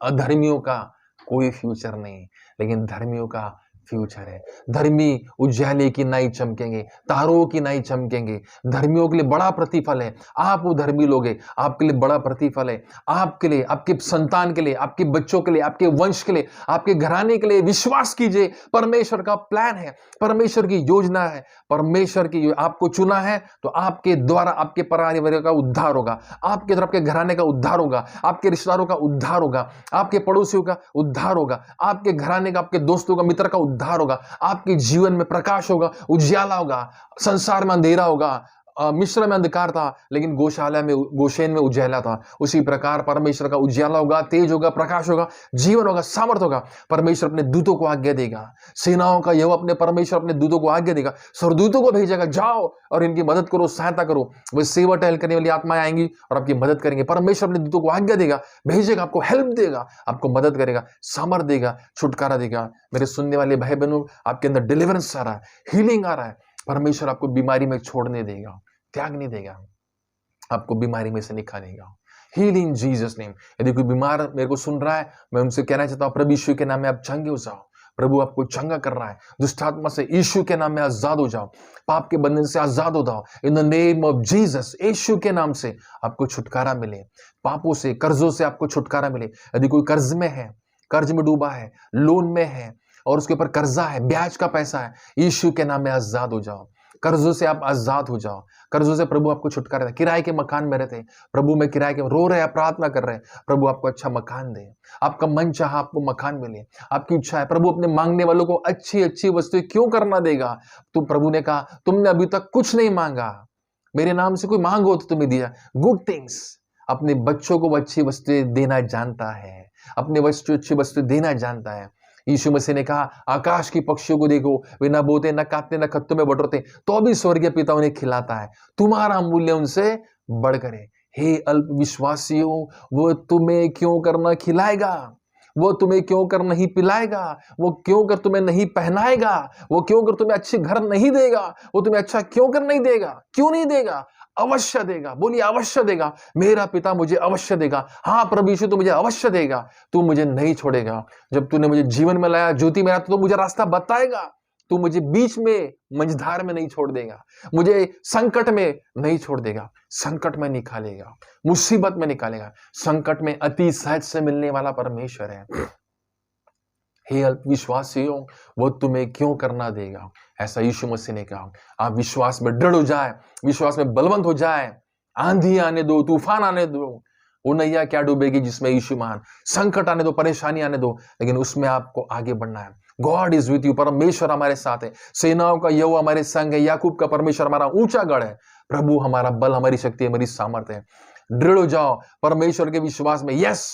अधर्मियों का कोई फ्यूचर नहीं, लेकिन धर्मियों का फ्यूचर है। धर्मी उजाले की नाई चमकेंगे, तारों की नाई चमकेंगे। धर्मियों के लिए बड़ा प्रतिफल है। आप वो धर्मी लोग हैं, आपके लिए बड़ा प्रतिफल है। आपके लिए, आपके संतान के लिए, आपके बच्चों के लिए, आपके वंश के लिए, आपके घराने के लिए विश्वास कीजिए। परमेश्वर का प्लान है, परमेश्वर की योजना है। परमेश्वर की आपको चुना है तो आपके द्वारा आपके परिवार का उद्धार होगा, आपके द्वारा आपके घराने का उद्धार होगा, आपके रिश्तेदारों का उद्धार होगा, आपके पड़ोसियों का उद्धार होगा, आपके घराने का, आपके दोस्तों का, मित्र का उद्धार होगा। आपके जीवन में प्रकाश होगा, उज्याला होगा। संसार में अंधेरा होगा, मिस्र में अंधकार था लेकिन गौशाला में, गोशेन में उजाला था। उसी प्रकार परमेश्वर का उज्याला होगा, तेज होगा, प्रकाश होगा, जीवन होगा, सामर्थ होगा। परमेश्वर अपने दूतों को आज्ञा देगा। सेनाओं का यहोवा अपने परमेश्वर अपने दूतों को आज्ञा देगा, स्वर्गदूतों को भेजेगा, जाओ और इनकी मदद करो, सहायता करो। वे सेवा टहल करने वाली आत्माएं आएंगी और आपकी मदद करेंगे। परमेश्वर अपने दूतों को आज्ञा देगा, भेजेगा, आपको हेल्प देगा, आपको मदद करेगा, सामर्थ देगा, छुटकारा देगा। मेरे सुनने वाले भाई बहनों, आपके अंदर डिलीवरेंस आ रहा है, हीलिंग आ रहा है। परमेश्वर आपको बीमारी में छोड़ने देगा, त्याग नहीं देगा, आपको बीमारी में से निकालेगा। Heal in Jesus name. यदि कोई बीमार मेरे को सुन रहा है, मैं उनसे कहना चाहता हूं, प्रभु यीशु के नाम में आप चंगे हो जाओ। प्रभु आपको चंगा कर रहा है। दुष्ट आत्मा से यीशु के नाम में आजाद हो जाओ, पाप के बंधन से आजाद हो जाओ। In the name of Jesus, यीशु के नाम से आपको छुटकारा मिले, पापों से, कर्जों से आपको छुटकारा मिले। यदि कोई कर्ज में है, कर्ज में डूबा है, लोन में है और उसके ऊपर कर्जा है, ब्याज का पैसा है, यीशु के नाम में आजाद हो जाओ। कर्जों से आप आजाद हो जाओ। कर्जों से प्रभु आपको छुटकारा दे। किराए के मकान में रहते हैं, प्रभु में किराए के रो रहे हैं, प्रार्थना कर रहे हैं, प्रभु आपको अच्छा मकान दे। आपका मन चाहा आपको मकान मिले, आपकी इच्छा है। प्रभु अपने मांगने वालों को अच्छी अच्छी वस्तुएं क्यों करना देगा? तो प्रभु ने कहा, तुमने अभी तक कुछ नहीं मांगा, मेरे नाम से कोई मांगो तो तुम्हें दिया। Good things. अपने बच्चों को अच्छी वस्तुएं देना जानता है, अपने बच्चों अच्छी वस्तुएं देना जानता है। यीशु मसीह ने कहा, आकाश की पक्षियों को देखो, वे न बोते, न काटते, न खत्तों में बटोरते, तो भी स्वर्गीय पिता उन्हें खिलाता है। तुम्हारा मूल्य उनसे बढ़कर है। हे अल्प विश्वासियों, वो तुम्हें क्यों कर न खिलाएगा? वो तुम्हें क्यों कर नहीं पिलाएगा? वो क्यों कर तुम्हें नहीं पहनाएगा? वो क्यों कर तुम्हें अच्छे घर नहीं देगा? वो तुम्हें अच्छा क्यों कर नहीं देगा? क्यों नहीं देगा? अवश्य देगा। बोलिए अवश्य देगा। मेरा पिता मुझे अवश्य देगा। हाँ प्रभु यीशु, तू मुझे अवश्य देगा, तू मुझे नहीं छोड़ेगा। जब तूने मुझे जीवन में लाया, ज्योति में लाया, तो मुझे रास्ता बताएगा। तू मुझे बीच में मंझधार में नहीं छोड़ देगा, मुझे संकट में नहीं छोड़ देगा, संकट में निकालेगा, मुसीबत में निकालेगा। संकट में अति सहज से मिलने वाला परमेश्वर है। हे अल्प विश्वासियों, वो तुम्हें क्यों करना देगा? ऐसा यीशु मसीह ने कहा। आप विश्वास में दृढ़ हो जाए, विश्वास में बलवंत हो जाए। आंधी आने दो, तूफान आने दो, वो नैया क्या डूबेगी जिसमें यीशु महान। संकट आने दो, परेशानी आने दो, लेकिन उसमें आपको आगे बढ़ना है। God is with you. परमेश्वर हमारे साथ है। सेनाओं का यहोवा हमारे संग है। याकूब का परमेश्वर हमारा ऊंचा गढ़ है। प्रभु हमारा बल, हमारी शक्ति, हमारी सामर्थ्य है। दृढ़ हो जाओ परमेश्वर के विश्वास में। यस,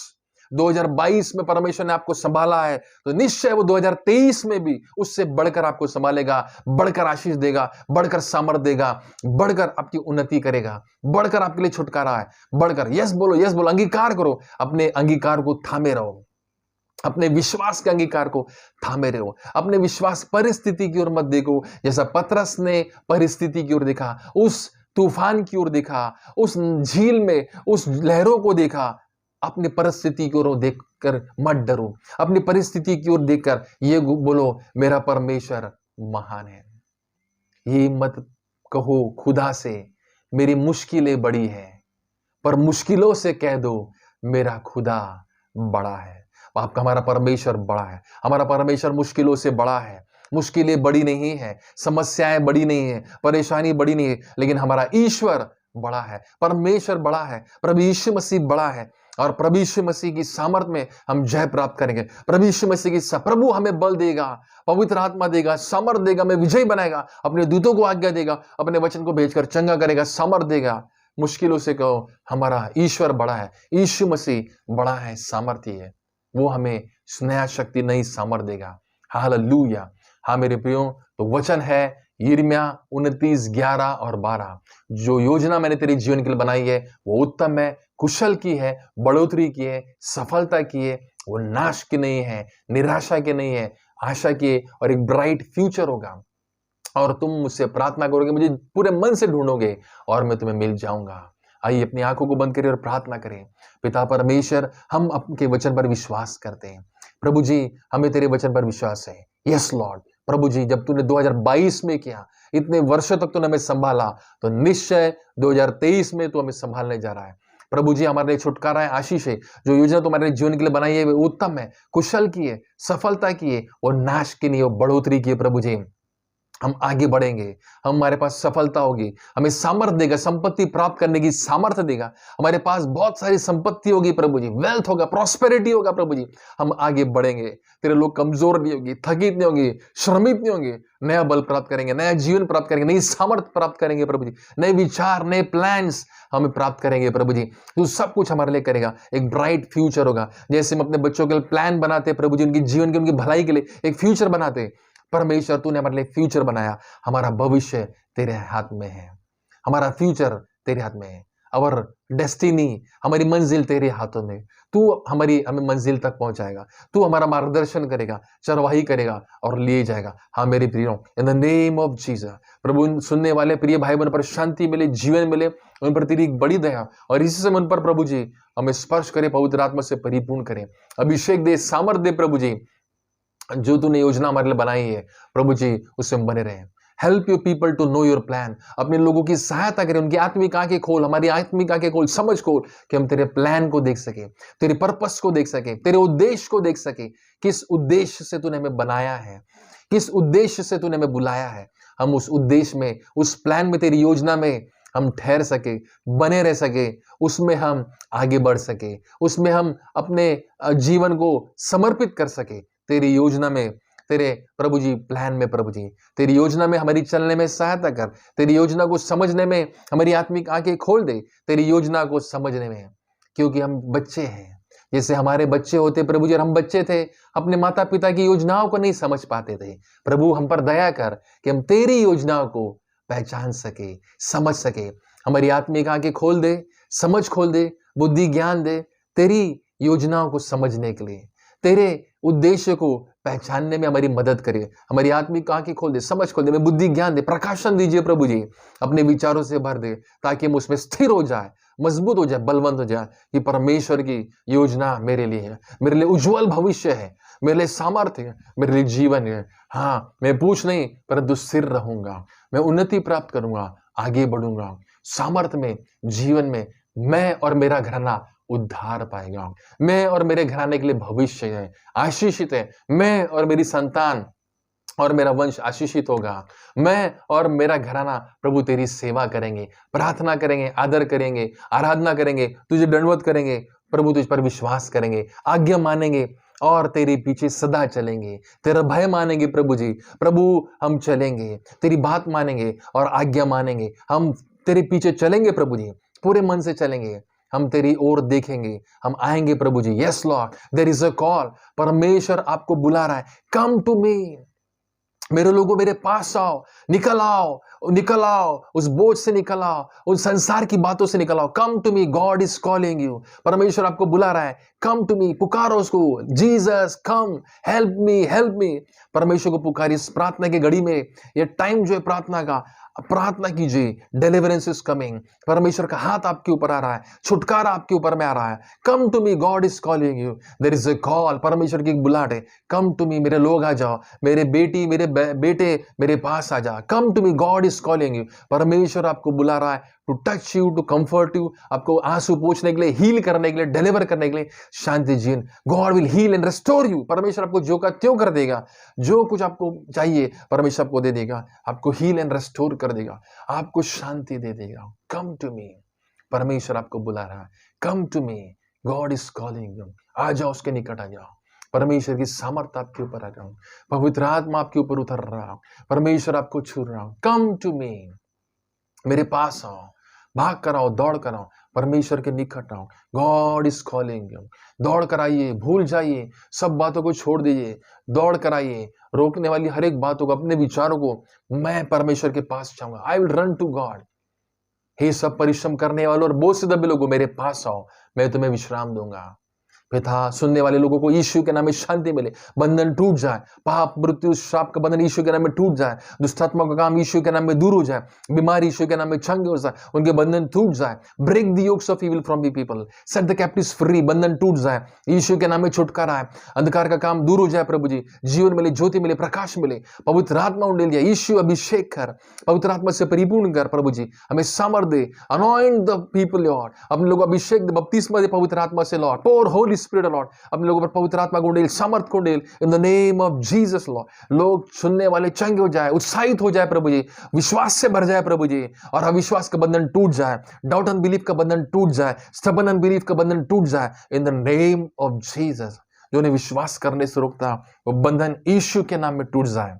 2022 में परमेश्वर ने आपको संभाला है तो निश्चय वो 2023 में भी उससे बढ़कर आपको संभालेगा, बढ़कर आशीष देगा, बढ़कर सामर्थ देगा, बढ़कर आपकी उन्नति करेगा, बढ़कर आपके लिए छुटकारा है, बढ़कर। यस बोलो, अंगीकार करो, अपने अंगीकार को थामे रहो, अपने विश्वास के अंगीकार को थामे रहो, अपने विश्वास परिस्थिति की ओर मत देखो। जैसा पतरस ने परिस्थिति की ओर देखा, उस तूफान की ओर देखा, उस झील में उस लहरों को देखा, अपनी परिस्थिति की ओर देखकर मत डरो, अपनी परिस्थिति की ओर देखकर ये बोलो मेरा परमेश्वर महान है। ये मत कहो खुदा से मेरी मुश्किलें बड़ी है, पर मुश्किलों से कह दो मेरा खुदा बड़ा है। आपका हमारा परमेश्वर बड़ा है, हमारा परमेश्वर मुश्किलों से बड़ा है। मुश्किलें बड़ी नहीं है, समस्याएं बड़ी नहीं है, परेशानी बड़ी नहीं है, लेकिन हमारा ईश्वर बड़ा है, परमेश्वर बड़ा है, प्रभु यीशु मसीह बड़ा है। और प्रभु यीशु मसीह की सामर्थ में हम जय प्राप्त करेंगे। प्रभु यीशु मसीह की प्रभु हमें बल देगा, पवित्र आत्मा देगा, सामर्थ देगा, हमें विजय बनाएगा, अपने दूतों को आज्ञा देगा, अपने वचन को भेजकर चंगा करेगा, सामर्थ देगा। मुश्किलों से कहो हमारा ईश्वर बड़ा है, यीशु मसीह बड़ा है, सामर्थी है, वो हमें नया शक्ति, नई सामर्थ देगा। हालेलुया। हाँ मेरे प्रियो, तो वचन है यिर्मयाह 29:11 और 12, जो योजना मैंने तेरे जीवन के लिए बनाई है वो उत्तम है, कुशल की है, बढ़ोतरी की है, सफलता की है, वो नाश की नहीं है, निराशा की नहीं है, आशा की है, और एक ब्राइट फ्यूचर होगा। और तुम मुझसे प्रार्थना करोगे, मुझे पूरे मन से ढूंढोगे और मैं तुम्हें मिल जाऊंगा। आइए अपनी आंखों को बंद करें और प्रार्थना करें। पिता परमेश्वर, हम आपके वचन पर विश्वास करते हैं। प्रभु जी, हमें तेरे वचन पर विश्वास है। Yes Lord. प्रभु जी, जब तूने 2022 में किया, इतने वर्षों तक तूने हमें संभाला, तो निश्चय 2023 में तू हमें संभालने जा रहा है। प्रभु जी, हमारे लिए छुटकारा है, आशीष है। जो योजना तुम्हारे जीवन के लिए बनाई है वो उत्तम है, कुशल की है, सफलता की है, और नाश की नहीं, वो बढ़ोतरी की है। प्रभु जी, हम आगे बढ़ेंगे, हमारे पास सफलता होगी, हमें सामर्थ देगा, संपत्ति प्राप्त करने की सामर्थ्य देगा। हमारे पास बहुत सारी संपत्ति होगी प्रभु जी, वेल्थ होगा, प्रॉस्पेरिटी होगा प्रभु जी। हम आगे बढ़ेंगे, तेरे लोग कमजोर नहीं होंगे, थकित नहीं होंगे, श्रमित नहीं होंगे, नया बल प्राप्त करेंगे, नया जीवन प्राप्त करेंगे, नई सामर्थ्य प्राप्त करेंगे प्रभु जी, नए विचार, नए प्लान्स हमें प्राप्त करेंगे प्रभु जी। तू सब कुछ हमारे लिए करेगा, एक ब्राइट फ्यूचर होगा। जैसे हम अपने बच्चों के लिए प्लान बनाते प्रभु जी, उनके जीवन के, उनकी भलाई के लिए एक फ्यूचर बनाते। परमेश्वर, तूने हमारे लिए फ्यूचर बनाया, हमारा भविष्य तेरे हाथ में है, हमारा फ्यूचर तेरे हाथ में है, और डेस्टिनी, हमारी मंजिल तेरे हाथों में। तू हमें मंजिल तक पहुंचाएगा, तू हमारा मार्गदर्शन करेगा, चरवाही करेगा और लिए जाएगा। हाँ मेरे प्रियो, in the name of Jesus. प्रभु, सुनने वाले प्रिय भाई बहन पर शांति मिले, जीवन मिले, उन पर तेरी बड़ी दया, और इसी समय उन पर प्रभु जी हमें स्पर्श करे, पवित्र आत्मा से परिपूर्ण करे, अभिषेक दे, सामर्थ दे प्रभु जी। जो तूने योजना हमारे लिए बनाई है प्रभु जी, उससे हम बने रहें। Help your people to know your plan. अपने लोगों की सहायता करें, उनकी आत्मिक आंखें खोल, हमारी आत्मिक आंखें खोल, समझ खोल, कि हम तेरे प्लान को देख सके, तेरे पर्पस को देख सके, तेरे उद्देश्य को देख सके। किस उद्देश्य से तूने हमें बनाया है, किस उद्देश्य से तूने हमें बुलाया है, हम उस उद्देश्य में, उस प्लान में, तेरी योजना में हम ठहर सके, बने रह सके, उसमें हम आगे बढ़ सके, उसमें हम अपने जीवन को समर्पित कर सके। तेरी योजना में, तेरे प्रभु जी प्लान में, प्रभु जी तेरी योजना में हमारी चलने में सहायता कर, तेरी योजना को समझने में हमारी आत्मिक आंखें खोल दे, तेरी योजना को समझने में, क्योंकि हम बच्चे हैं। जैसे हमारे बच्चे होते प्रभु जी, और हम बच्चे थे, अपने माता पिता की योजनाओं को नहीं समझ पाते थे। प्रभु, हम पर दया कर कि हम तेरी योजनाओं को पहचान सके, समझ सके। हमारी आत्मिक आंखें खोल दे, समझ खोल दे, बुद्धि ज्ञान दे, तेरी योजनाओं को समझने के लिए, तेरे उद्देश्य को पहचानने में हमारी मदद करे। हमारी आत्मिक आंखें खोल दे, समझ खोल दे, हमें बुद्धि ज्ञान दे, प्रकाशन दीजिए प्रभु जी, अपने विचारों से भर दे, ताकि हम उसमें स्थिर हो जाए, मजबूत हो जाए, बलवंत हो जाए, कि परमेश्वर की योजना मेरे लिए है, मेरे लिए उज्जवल भविष्य है, मेरे लिए सामर्थ्य है, मेरे लिए जीवन है। हाँ, मैं पूछ नहीं परंतु स्थिर रहूंगा, मैं उन्नति प्राप्त करूंगा, आगे बढ़ूंगा, सामर्थ्य में, जीवन में मैं और मेरा घराना उद्धार पाएगा। मैं और मेरे घराने के लिए भविष्य है, आशीषित है। मैं और मेरी संतान और मेरा वंश आशीषित होगा। मैं और मेरा घराना प्रभु तेरी सेवा करेंगे, प्रार्थना करेंगे, आदर करेंगे, आराधना करेंगे, तुझे दंडवत करेंगे प्रभु, तुझ पर विश्वास करेंगे, आज्ञा मानेंगे और तेरे पीछे सदा चलेंगे, तेरा भय मानेंगे प्रभु जी। प्रभु, हम चलेंगे, तेरी बात मानेंगे और आज्ञा मानेंगे, हम तेरे पीछे चलेंगे प्रभु जी, पूरे मन से चलेंगे। हम तेरी ओर देखेंगे, हम आएंगे प्रभु जी। Yes Lord, there is a call. परमेश्वर आपको बुला रहा है, कम टू मी। मेरे लोगों, मेरे पास आओ, निकल आओ, निकल आओ, उस बोझ से निकल आओ, उस संसार की बातों से निकल आओ। Come to me, God is calling you. परमेश्वर आपको बुला रहा है, कम टू मी। पुकारो उसको, Jesus come, help me, help me. परमेश्वर को पुकारिए इस प्रार्थना की घड़ी में। ये टाइम जो है प्रार्थना का, प्रार्थना कीजिए। Deliverance is coming. परमेश्वर का हाथ आपके ऊपर आ रहा है, छुटकारा आपके ऊपर में आ रहा है। Come to me, God is calling you. There is a call. परमेश्वर की एक बुलाहट है, कम टू मी। मेरे लोग आ जाओ, मेरे बेटी, मेरे बेटे मेरे पास आ जा। Come to me, God is calling you. परमेश्वर आपको बुला रहा है to touch you, to comfort you, आपको आंसू पोंछने के लिए, हील करने के लिए, डिलीवर करने के लिए, शांति जीन। God will heal and restore you. परमेश्वर आपको जो का त्यों कर देगा। जो कुछ आपको चाहिए परमेश्वर आपको दे देगा, आपको हील एंड रेस्टोर कर देगा, आपको शांति दे देगा। Come to me. परमेश्वर आपको बुला रहा है, come to me, God is calling you. आ जाओ, उसके निकट आ जाओ। परमेश्वर की सामर्थ्य आपके ऊपर आ जाओ, पवित्र आत्मा आपके ऊपर उतर रहा हूं, परमेश्वर आपको छू रहा हूं। कम टू मी, मेरे पास आओ, भाग कर आओ, दौड़ कर आओ, परमेश्वर के निकट आओ। God is calling you. दौड़ कर आइए, भूल जाइए, सब बातों को छोड़ दीजिए, दौड़ कर आइए। रोकने वाली हर एक बातों को, अपने विचारों को, मैं परमेश्वर के पास जाऊंगा। I will run to God. हे सब परिश्रम करने वालों और बोझ से दबे लोगों, मेरे पास आओ, मैं तुम्हें विश्राम दूंगा। पिता, सुनने वाले लोगों को यीशु के नाम में शांति मिले, बंधन टूट जाए, पाप मृत्यु श्राप का बंधन यीशु के नाम में टूट जाए, दुष्टात्मा का काम यीशु के नाम में दूर हो जाए, बीमारी यीशु के नाम में चंगे हो जाए, उनके बंधन टूट जाए। Break the yokes of evil from the people, set the captives free. बंधन टूट जाए, यीशु के नाम में छुटकारा है, अंधकार का काम दूर हो जाए प्रभु जी। जीवन मिले, ज्योति मिले, प्रकाश मिले, पवित्र आत्मा उंडेल दिया। यीशु अभिषेक कर, पवित्र आत्मा से परिपूर्ण कर प्रभु जी। हमें सामर्थ दे, अनॉइंट द पीपल लॉर्ड। अपने लोगों अभिषेक दे, बपतिस्मा दे पवित्र आत्मा से lord. Pour holy spirit lord, अपने लोगों पर पवित्र आत्मा को डेल, सामर्थ को डेल, in the name of Jesus lord. लोग सुनने वाले चंगे हो जाए, उत्साहित हो जाए प्रभु जी, विश्वास से भर जाए प्रभु जी, और अविश्वास का बंधन टूट जाए, डाउट एंड बिलीफ का बंधन टूट जाए, स्टबर्न एंड बिलीफ का बंधन टूट जाए, in the name of Jesus. जो उन्हें विश्वास करने से रोकता, वो बंधन यीशु के नाम में टूट जाए।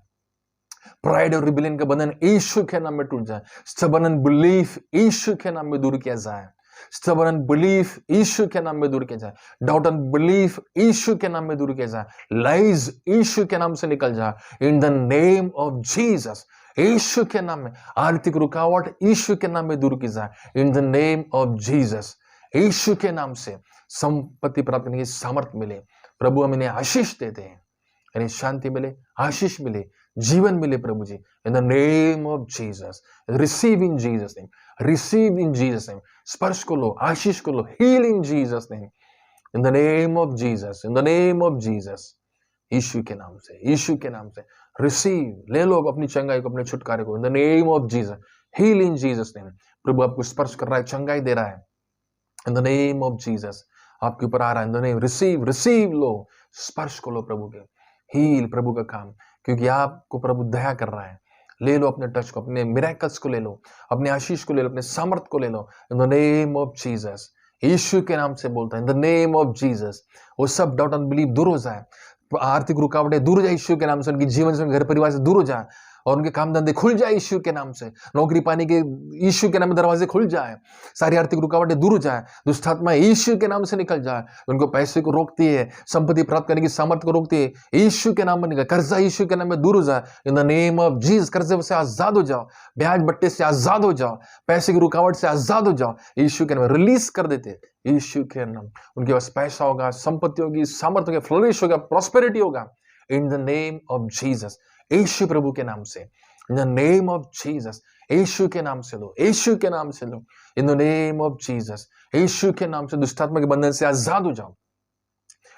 प्राइड और रिबेलियन का बंधन यीशु के नाम में टूट जाए। स्टबर्न एंड बिलीफ यीशु के नाम में दूर किया जाए। स्टबर्न एंड बिलीफ यीशु के नाम में दूर किया जाए। डाउट एंड बिलीफ यीशु के नाम में दूर किया जाए। लाइज यीशु के नाम से निकल जाए, in the name of Jesus. यीशु के नाम में आर्थिक रुकावट यीशु के नाम में दूर की जाए, in the name of Jesus. यीशु के नाम से संपत्ति प्राप्त करने की सामर्थ्य मिले प्रभु। हम इन्हें आशीष देते हैं, इन्हें शांति मिले, आशीष मिले, जीवन मिले प्रभु जी, in the name of Jesus. Receive in Jesus name, receive in Jesus name. स्पर्श को लो, आशीष को लो, heal in Jesus name, in the name of Jesus, in the name of Jesus. यीशु के नाम से, यीशु के नाम से रिसीव, ले लो अपनी चंगाई को, अपने छुटकारे को, in the name of Jesus. Heal in Jesus name. प्रभु आपको स्पर्श कर रहा है, चंगाई दे रहा है, in the name of Jesus. आपके ऊपर आ रहा है, in the name, receive, receive लो, स्पर्श को लो प्रभु के। हील प्रभु का काम, क्योंकि आपको प्रभु दया कर रहा है। ले लो अपने टच को, अपने मिरेकल्स को ले लो, अपने आशीष को ले लो, अपने सामर्थ को ले लो, in the name of Jesus. यीशु के नाम से बोलता है, in the name of Jesus. वो सब डाउट एंड बिलीव दूर हो जाए, आर्थिक रुकावटें दूर हो जाए यीशु के नाम से, उनकी जीवन से, घर परिवार से दूर हो जाए, और उनके काम धंधे खुल जाए यीशु के नाम से, नौकरी पाने के यीशु के नाम में दरवाजे खुल जाए, सारी आर्थिक रुकावटें दूर हो जाए, दुष्टात्मा यीशु के नाम से निकल जाए। उनको पैसे को रोकती है, संपत्ति प्राप्त करने की सामर्थ्य को रोकती है, यीशु के नाम में निकल, कर्जा यीशु के नाम में दूर हो जाए, in the name of Jesus. कर्जे से आजाद हो जाओ, ब्याज बट्टे से आजाद हो जाओ, पैसे की रुकावट से आजाद हो जाओ, यीशु के नाम में रिलीज कर देते, यीशु के नाम। उनके पास पैसा होगा, संपत्ति होगी, सामर्थ्य होगा, फ्लोरिश होगा, प्रॉस्पेरिटी होगा, in the name of Jesus. यीशु प्रभु के नाम से, in the name of Jesus. यीशु के नाम से लो, यीशु के नाम से लो, in the name of Jesus. यीशु के नाम से दुष्टात्मा के बंधन से आजाद हो जाओ,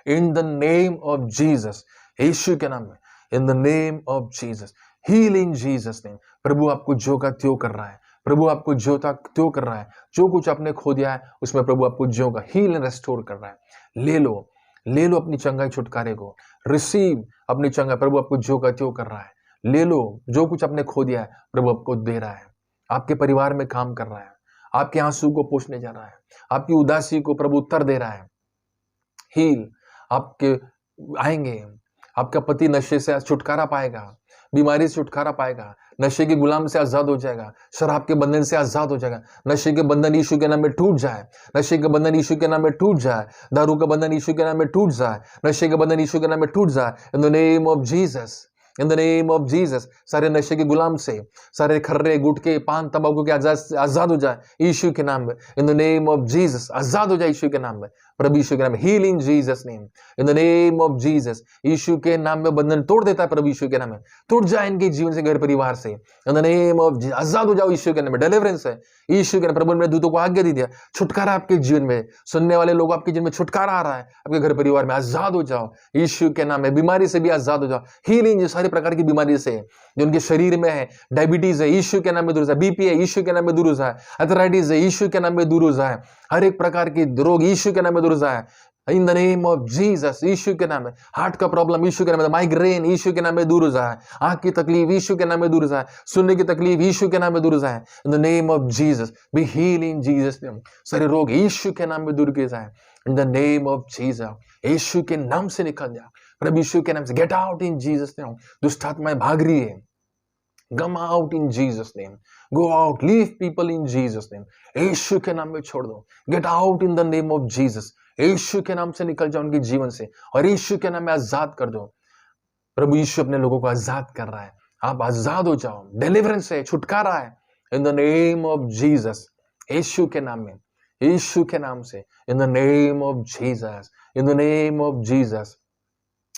in the name of Jesus. यीशु के नाम में, in the name of Jesus. Heal in Jesus name. प्रभु आपको जो का त्यों कर रहा है, प्रभु आपको जो था त्यों कर रहा है, जो कुछ आपने खो दिया है उसमें प्रभु आपको जो का हील एंड रेस्टोर कर रहा है। ले लो, ले लो अपनी चंगाई छुटकारे को, रिसीव अपनी चंगाई। प्रभु आपको जो का त्यों कर रहा है, ले लो, जो कुछ आपने खो दिया है प्रभु आपको दे रहा है, आपके परिवार में काम कर रहा है, आपके आंसू को पोंछने जा रहा है, आपकी उदासी को प्रभु उत्तर दे रहा है। हील आपके आएंगे, आपका पति नशे से छुटकारा पाएगा, बीमारी से छुटकारा पाएगा, नशे के गुलाम से आजाद हो जाएगा, शराब के बंधन से आजाद हो जाएगा। नशे के बंधन यीशु के नाम में टूट जाए, नशे के बंधन यीशु के नाम में टूट जाए, दारू का बंधन यीशु के नाम में टूट जाए, नशे के बंधन यीशु के नाम में टूट जाए। In the name of Jesus, in the name of Jesus, सारे नशे के गुलाम से, सारे खर्रे गुटके पान तंबाकू के आजाद हो जाए यीशु के नाम में। In the name of Jesus आजाद हो जाए यीशु के नाम में, प्रभु यीशु के नाम में। Heal in Jesus name, in the name of Jesus. यीशु के नाम में बंधन तोड़ देता है प्रभु यीशु के नाम में, टूट जाए इनके जीवन से, घर परिवार से। In the name of Jesus आजाद हो जाओ यीशु के नाम में। डिलीवरेंस है यीशु के नाम। प्रभु ने दूतों को आज्ञा दी दिया, छुटकारा आपके जीवन में, सुनने वाले लोग आपके जीवन में छुटकारा आ रहा है, आपके घर परिवार में आजाद हो जाओ यीशु के नाम में। बीमारी से भी आजाद हो जाओ, हीलिंग, सारी प्रकार की बीमारी से जो उनके शरीर में है, डायबिटीज है यीशु के नाम में दूर हो जाए, बीपी है यीशु के नाम में दूर हो जाए, अर्थराइटिस है यीशु के नाम में दूर हो जाए, हर एक प्रकार की रोग यीशु के नाम में दूर हो जाए। In the name of Jesus, यीशु के नाम में। हार्ट का प्रॉब्लम यीशु के नाम में, माइग्रेन यीशु के नाम में दूर हो जाए, आंख की तकलीफ यीशु के नाम में दूर हो जाए, सुनने की तकलीफ यीशु के नाम में दूर हो जाए। In the name of Jesus be heal in Jesus name. सारे रोग यीशु के नाम में दूर किए जाए in the name of Jesus. यीशु के नाम से निकल जाए प्रभु यीशु के नाम से। Gate out in Jesus name. दुष्ट आत्माएं भाग रही है, Come out in Jesus' name. Go out. Leave people in Jesus' name. यीशु के नाम में छोड़ दो। Get out in the name of Jesus. यीशु के नाम से निकल जाओ उनके जीवन से और यीशु के नाम में आजाद कर दो। प्रभु यीशु अपने लोगों को आजाद कर रहा है, आप आजाद हो जाओ। डिलीवरेंस है, छुटकारा है in the name of Jesus. यीशु के नाम में, यीशु के नाम से, in the name of Jesus, in the name of Jesus.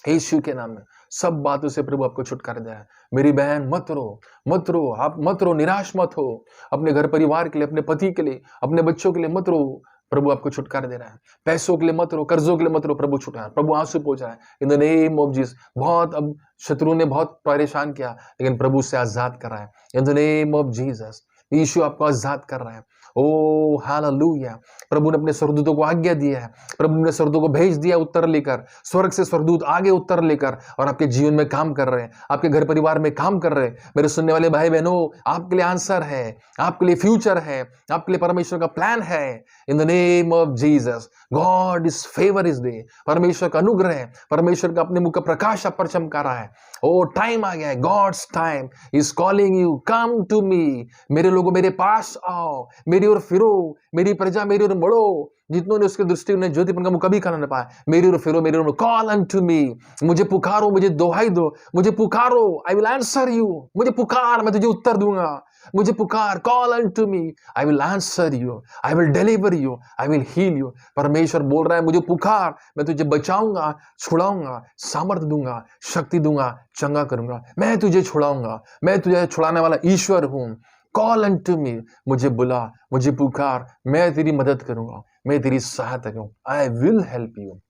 यीशु के नाम में सब बातों से प्रभु आपको छुटकारा दे रहा है। मेरी बहन मत रो, मत रो, आप मत रो, निराश मत हो। अपने घर परिवार के लिए, अपने पति के लिए, अपने बच्चों के लिए मत रो, प्रभु आपको छुटकारा दे रहा है। पैसों के लिए मत रो, कर्जों के लिए मत रो, प्रभु छुटकारा, प्रभु आंसू पहुंच रहा है in the name of Jesus. बहुत अब शत्रु ने बहुत परेशान किया, लेकिन प्रभु से आजाद कर रहा है in the name of Jesus. यीशु आपको आजाद कर रहा है। ओ हालेलुया। प्रभु ने अपने स्वर्गदूतों को आज्ञा दिया है, प्रभु ने स्वर्गदूतों को भेज दिया उत्तर लेकर, स्वर्ग से स्वर्गदूत आगे उत्तर लेकर और आपके जीवन में काम कर रहे हैं, आपके घर परिवार में काम कर रहे हैं। मेरे सुनने वाले भाई बहनों, आपके लिए आंसर है, आपके लिए फ्यूचर है, आपके लिए परमेश्वर का प्लान है in the name of Jesus. God is favour is day. परमेश्वर का अनुग्रह है, परमेश्वर का अपने मुख का प्रकाश आप पर चमका रहा है। ओ टाइम आ गया है, God's time is calling you, come to me. मेरे लोगों मेरे पास आओ, मेरी ओर फिरो, मेरी प्रजा मेरी ओर मुड़ो। जितनों ने उसके दृष्टि ने ज्योतिपन का मुंह कभी खाना न पाया, मेरी ओर फिरो, मेरी ओर कॉल अनटू मी। मुझे पुकारो, मुझे दोहाई दो, मुझे पुकारो, आई विल आंसर यू। मुझे पुकार, मैं तुझे उत्तर दूंगा। मुझे पुकार, call unto me, I will answer you, I will deliver you, I will heal you. परमेश्वर बोल रहा है, मुझे पुकार, मैं तुझे बचाऊंगा, छुड़ाऊंगा, सामर्थ्य दूंगा, शक्ति दूंगा, चंगा करूंगा। मैं तुझे छुड़ाऊंगा, मैं तुझे छुड़ाने वाला ईश्वर हूं। कॉल अनटू मी, मुझे बुला, मुझे पुकार, मैं तेरी मदद करूंगा, मैं तेरी सहायता करूंगा। I will help you,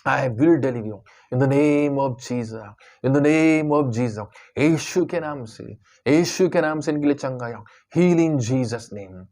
I will deliver you in the name of Jesus, in the name of Jesus. यीशु के नाम से, यीशु के नाम से इनके लिए चंगाई, heal in Jesus name,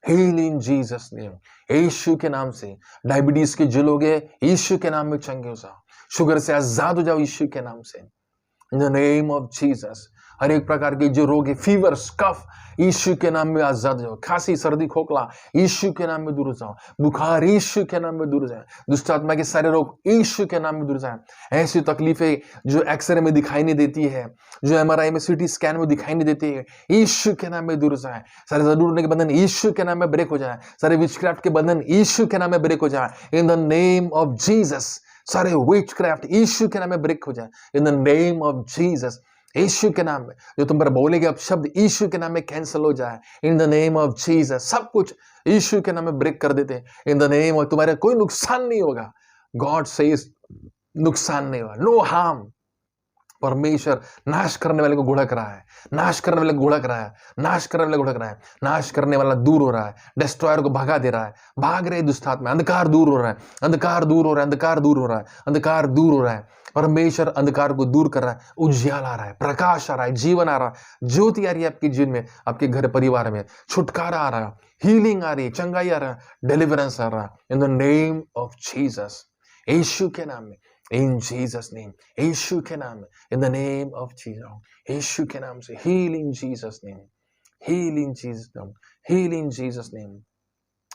heal in Jesus name. यीशु के नाम से डायबिटीज के जो लोग हैं, यीशु के नाम में चंगे हो जाओ। शुगर से आजाद हो जाओ यीशु के नाम से in the name of Jesus. हर एक प्रकार के जो रोग है, फीवर, कफ, यीशु के नाम में आजाद हो जाओ। खांसी, सर्दी, खोखला, यीशु के नाम में दूर हो जाओ। बुखार, यीशु के नाम में दूर हो जाए। दुष्ट आत्मा के सारे रोग यीशु के नाम में दूर हो जाए। ऐसी तकलीफें जो एक्सरे में दिखाई नहीं देती है, जो एमआरआई में, सीटी स्कैन में दिखाई नहीं देती है, यीशु के नाम में दूर हो जाए। सारे जरूर के बंधन यीशु के नाम में ब्रेक हो जाए। सारे विचक्राफ्ट के बंधन यीशु के नाम में ब्रेक हो जाए in the name of Jesus. सारे विचक्राफ्ट यीशु के नाम में ब्रेक हो जाए in the name of Jesus. यीशु के नाम में जो तुम पर बोलेगे अब शब्द यीशु के नाम में कैंसिल हो जाए in the name of Jesus. सब कुछ यीशु के नाम में ब्रेक कर देते हैं इन द नेम ऑफ। तुम्हारे कोई नुकसान नहीं होगा, गॉड सेज नुकसान नहीं होगा, नो हार्म। परमेश्वर नाश करने वाले को घुड़क रहा है, नाश करने वाले को घुड़क रहा है, नाश करने वाले को घुड़क रहा है। नाश करने वाला दूर हो रहा है, डिस्ट्रॉयर को भगा दे रहा है। भाग रहे दुष्ट आत्मा, अंधकार दूर हो रहा है, अंधकार दूर हो रहा है, अंधकार दूर हो रहा है, अंधकार दूर हो रहा है। परमेश्वर अंधकार को दूर कर रहा है, उज्याला आ रहा है, प्रकाश आ रहा है, जीवन आ रहा है, ज्योति आ रही है आपके जीवन में, आपके घर परिवार में, छुटकारा आ रहा है, हीलिंग आ रही है, चंगाई आ रहा है, डिलीवरेंस आ रहा है in the name of Jesus. यीशु के नाम में, इन जीसस नेम, यीशु के नाम में, in the name of Jesus. यीशु के नाम से heal in Jesus name, heal in Jesus name, heal in Jesus name.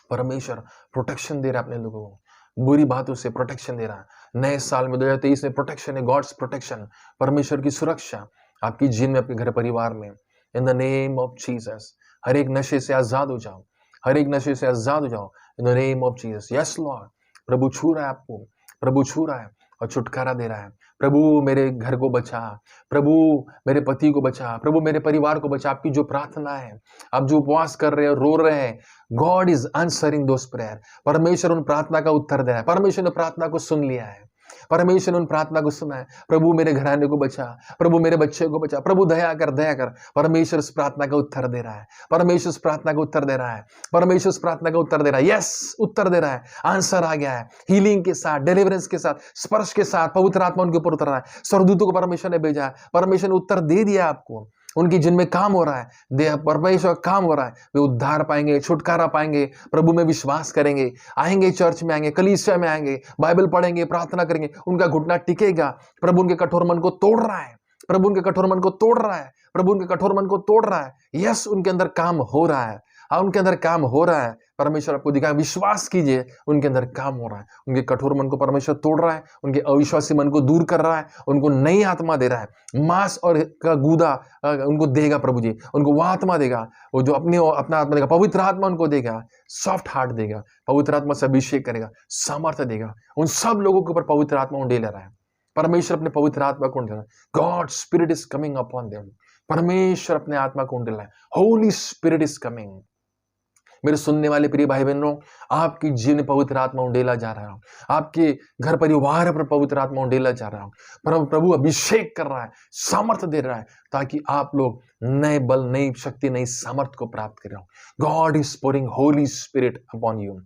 परमेश्वर प्रोटेक्शन दे रहा है अपने लोगों को, बुरी बातों से प्रोटेक्शन दे रहा है। नए साल में 2023 में प्रोटेक्शन है, गॉड्स प्रोटेक्शन, परमेश्वर की सुरक्षा आपकी जीवन में, आपके घर परिवार में, in the name of Jesus. हर एक नशे से आजाद हो जाओ, हर एक नशे से आजाद हो जाओ in the name of Jesus. Yes Lord, प्रभु छू रहा है आपको, प्रभु छू रहा है और छुटकारा दे रहा है। प्रभु मेरे घर को बचा, प्रभु मेरे पति को बचा, प्रभु मेरे परिवार को बचा। आपकी जो प्रार्थना है, आप जो उपवास कर रहे हो, रो रहे हैं, God is answering those prayer. परमेश्वर उन प्रार्थना का उत्तर दे रहा है। परमेश्वर ने प्रार्थना को सुन लिया है, परमेश्वर ने उन प्रार्थना को सुना है। प्रभु मेरे घराने को बचा, प्रभु मेरे बच्चे को बचा, प्रभु दया कर, दया कर। परमेश्वर इस प्रार्थना का उत्तर दे रहा है, परमेश्वर इस प्रार्थना का उत्तर दे रहा है, परमेश्वर इस प्रार्थना का उत्तर दे रहा है। यस, उत्तर दे रहा है, आंसर आ गया है। हीलिंग के साथ, डिलीवरेंस के साथ, स्पर्श के साथ पवित्र आत्मा उनके ऊपर उतर रहा है। स्वर्गदूतों को परमेश्वर ने भेजा है, परमेश्वर ने उत्तर दे दिया आपको। उनकी जिनमें काम हो रहा है, देह परमेश्वर काम हो रहा है, वे उद्धार पाएंगे, छुटकारा पाएंगे, प्रभु में विश्वास करेंगे, आएंगे, चर्च में आएंगे, कलीसिया में आएंगे, बाइबल पढ़ेंगे, प्रार्थना करेंगे, उनका घुटना टिकेगा। प्रभु उनके कठोर मन को तोड़ रहा है, प्रभु उनके कठोर मन को तोड़ रहा है, प्रभु उनके कठोर मन को तोड़ रहा है। यस, उनके अंदर काम हो रहा है, उनके अंदर काम हो रहा है। परमेश्वर आपको दिखाए, विश्वास कीजिए, उनके अंदर काम हो रहा है। उनके कठोर मन को परमेश्वर तोड़ रहा है, उनके अविश्वासी मन को दूर कर रहा है, उनको नई आत्मा दे रहा है। मांस और का गूदा उनको देगा प्रभु जी, उनको वह आत्मा देगा, वो जो अपना आत्मा देगा, पवित्र आत्मा उनको देगा, सॉफ्ट हार्ट देगा, पवित्र आत्मा से अभिषेक करेगा, सामर्थ्य देगा। उन सब लोगों के ऊपर पवित्र आत्मा उंडेल रहा है। परमेश्वर अपने पवित्र आत्मा को उंडेल रहा है। God spirit is coming upon them. परमेश्वर अपने आत्मा को उंडेल रहा है। Holi spirit is coming. मेरे सुनने वाले प्रिय भाई बहनों, आपकी जीवन में पवित्र आत्मा उंडेला जा रहा है, आपके घर परिवार पर पवित्र आत्मा उंडेला जा रहा है। प्रभु अभिषेक कर रहा है, सामर्थ्य दे रहा है, ताकि आप लोग नए बल, नई शक्ति, नई सामर्थ्य को प्राप्त कर रहे हो। God is pouring Holi spirit upon you.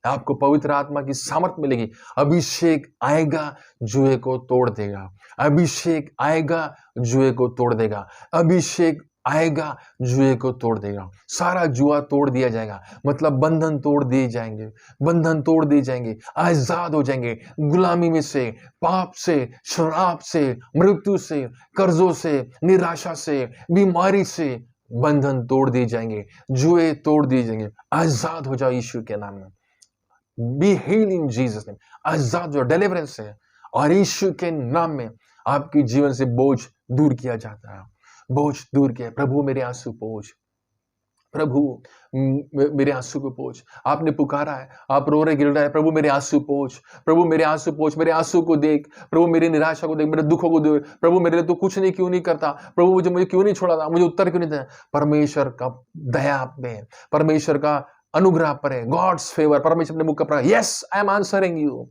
आपको पवित्र आत्मा की सामर्थ्य मिलेगी। अभिषेक आएगा, जुए को तोड़ देगा। अभिषेक आएगा, जुए को तोड़ देगा। अभिषेक आएगा, जुए को तोड़ देगा। सारा जुआ तोड़ दिया जाएगा, मतलब बंधन तोड़ दिए जाएंगे, बंधन तोड़ दिए जाएंगे, आजाद हो जाएंगे गुलामी में से, पाप से, शराब से, मृत्यु से, कर्जों से, निराशा से, बीमारी से। बंधन तोड़ दिए जाएंगे, जुए तोड़ दिए जाएंगे। आजाद हो जाओ यीशु के नाम में। Be healed in Jesus name. आजाद हो, डिलीवरेंस है, और यीशु के नाम में आपके जीवन से बोझ दूर किया जाता है, बोझ दूर किया। प्रभु मेरे आंसू पोंछ, प्रभु मेरे आंसू को पोंछ। आपने पुकारा है, आप रो रहे, गिर रहे हैं, प्रभु मेरे आंसू पोंछ, प्रभु मेरे आंसू पोंछ, मेरे आंसू को देख, प्रभु मेरी निराशा को देख, मेरे दुखों को देख, प्रभु मेरे लिए तो कुछ नहीं क्यों नहीं करता, प्रभु मुझे क्यों नहीं छोड़ा था, मुझे उत्तर क्यों नहीं दिया। परमेश्वर का दया आप में है, परमेश्वर का अनुग्रह आप पर है, गॉड्स फेवर। परमेश्वर अपने मुख का प्रकार, yes I am answering you.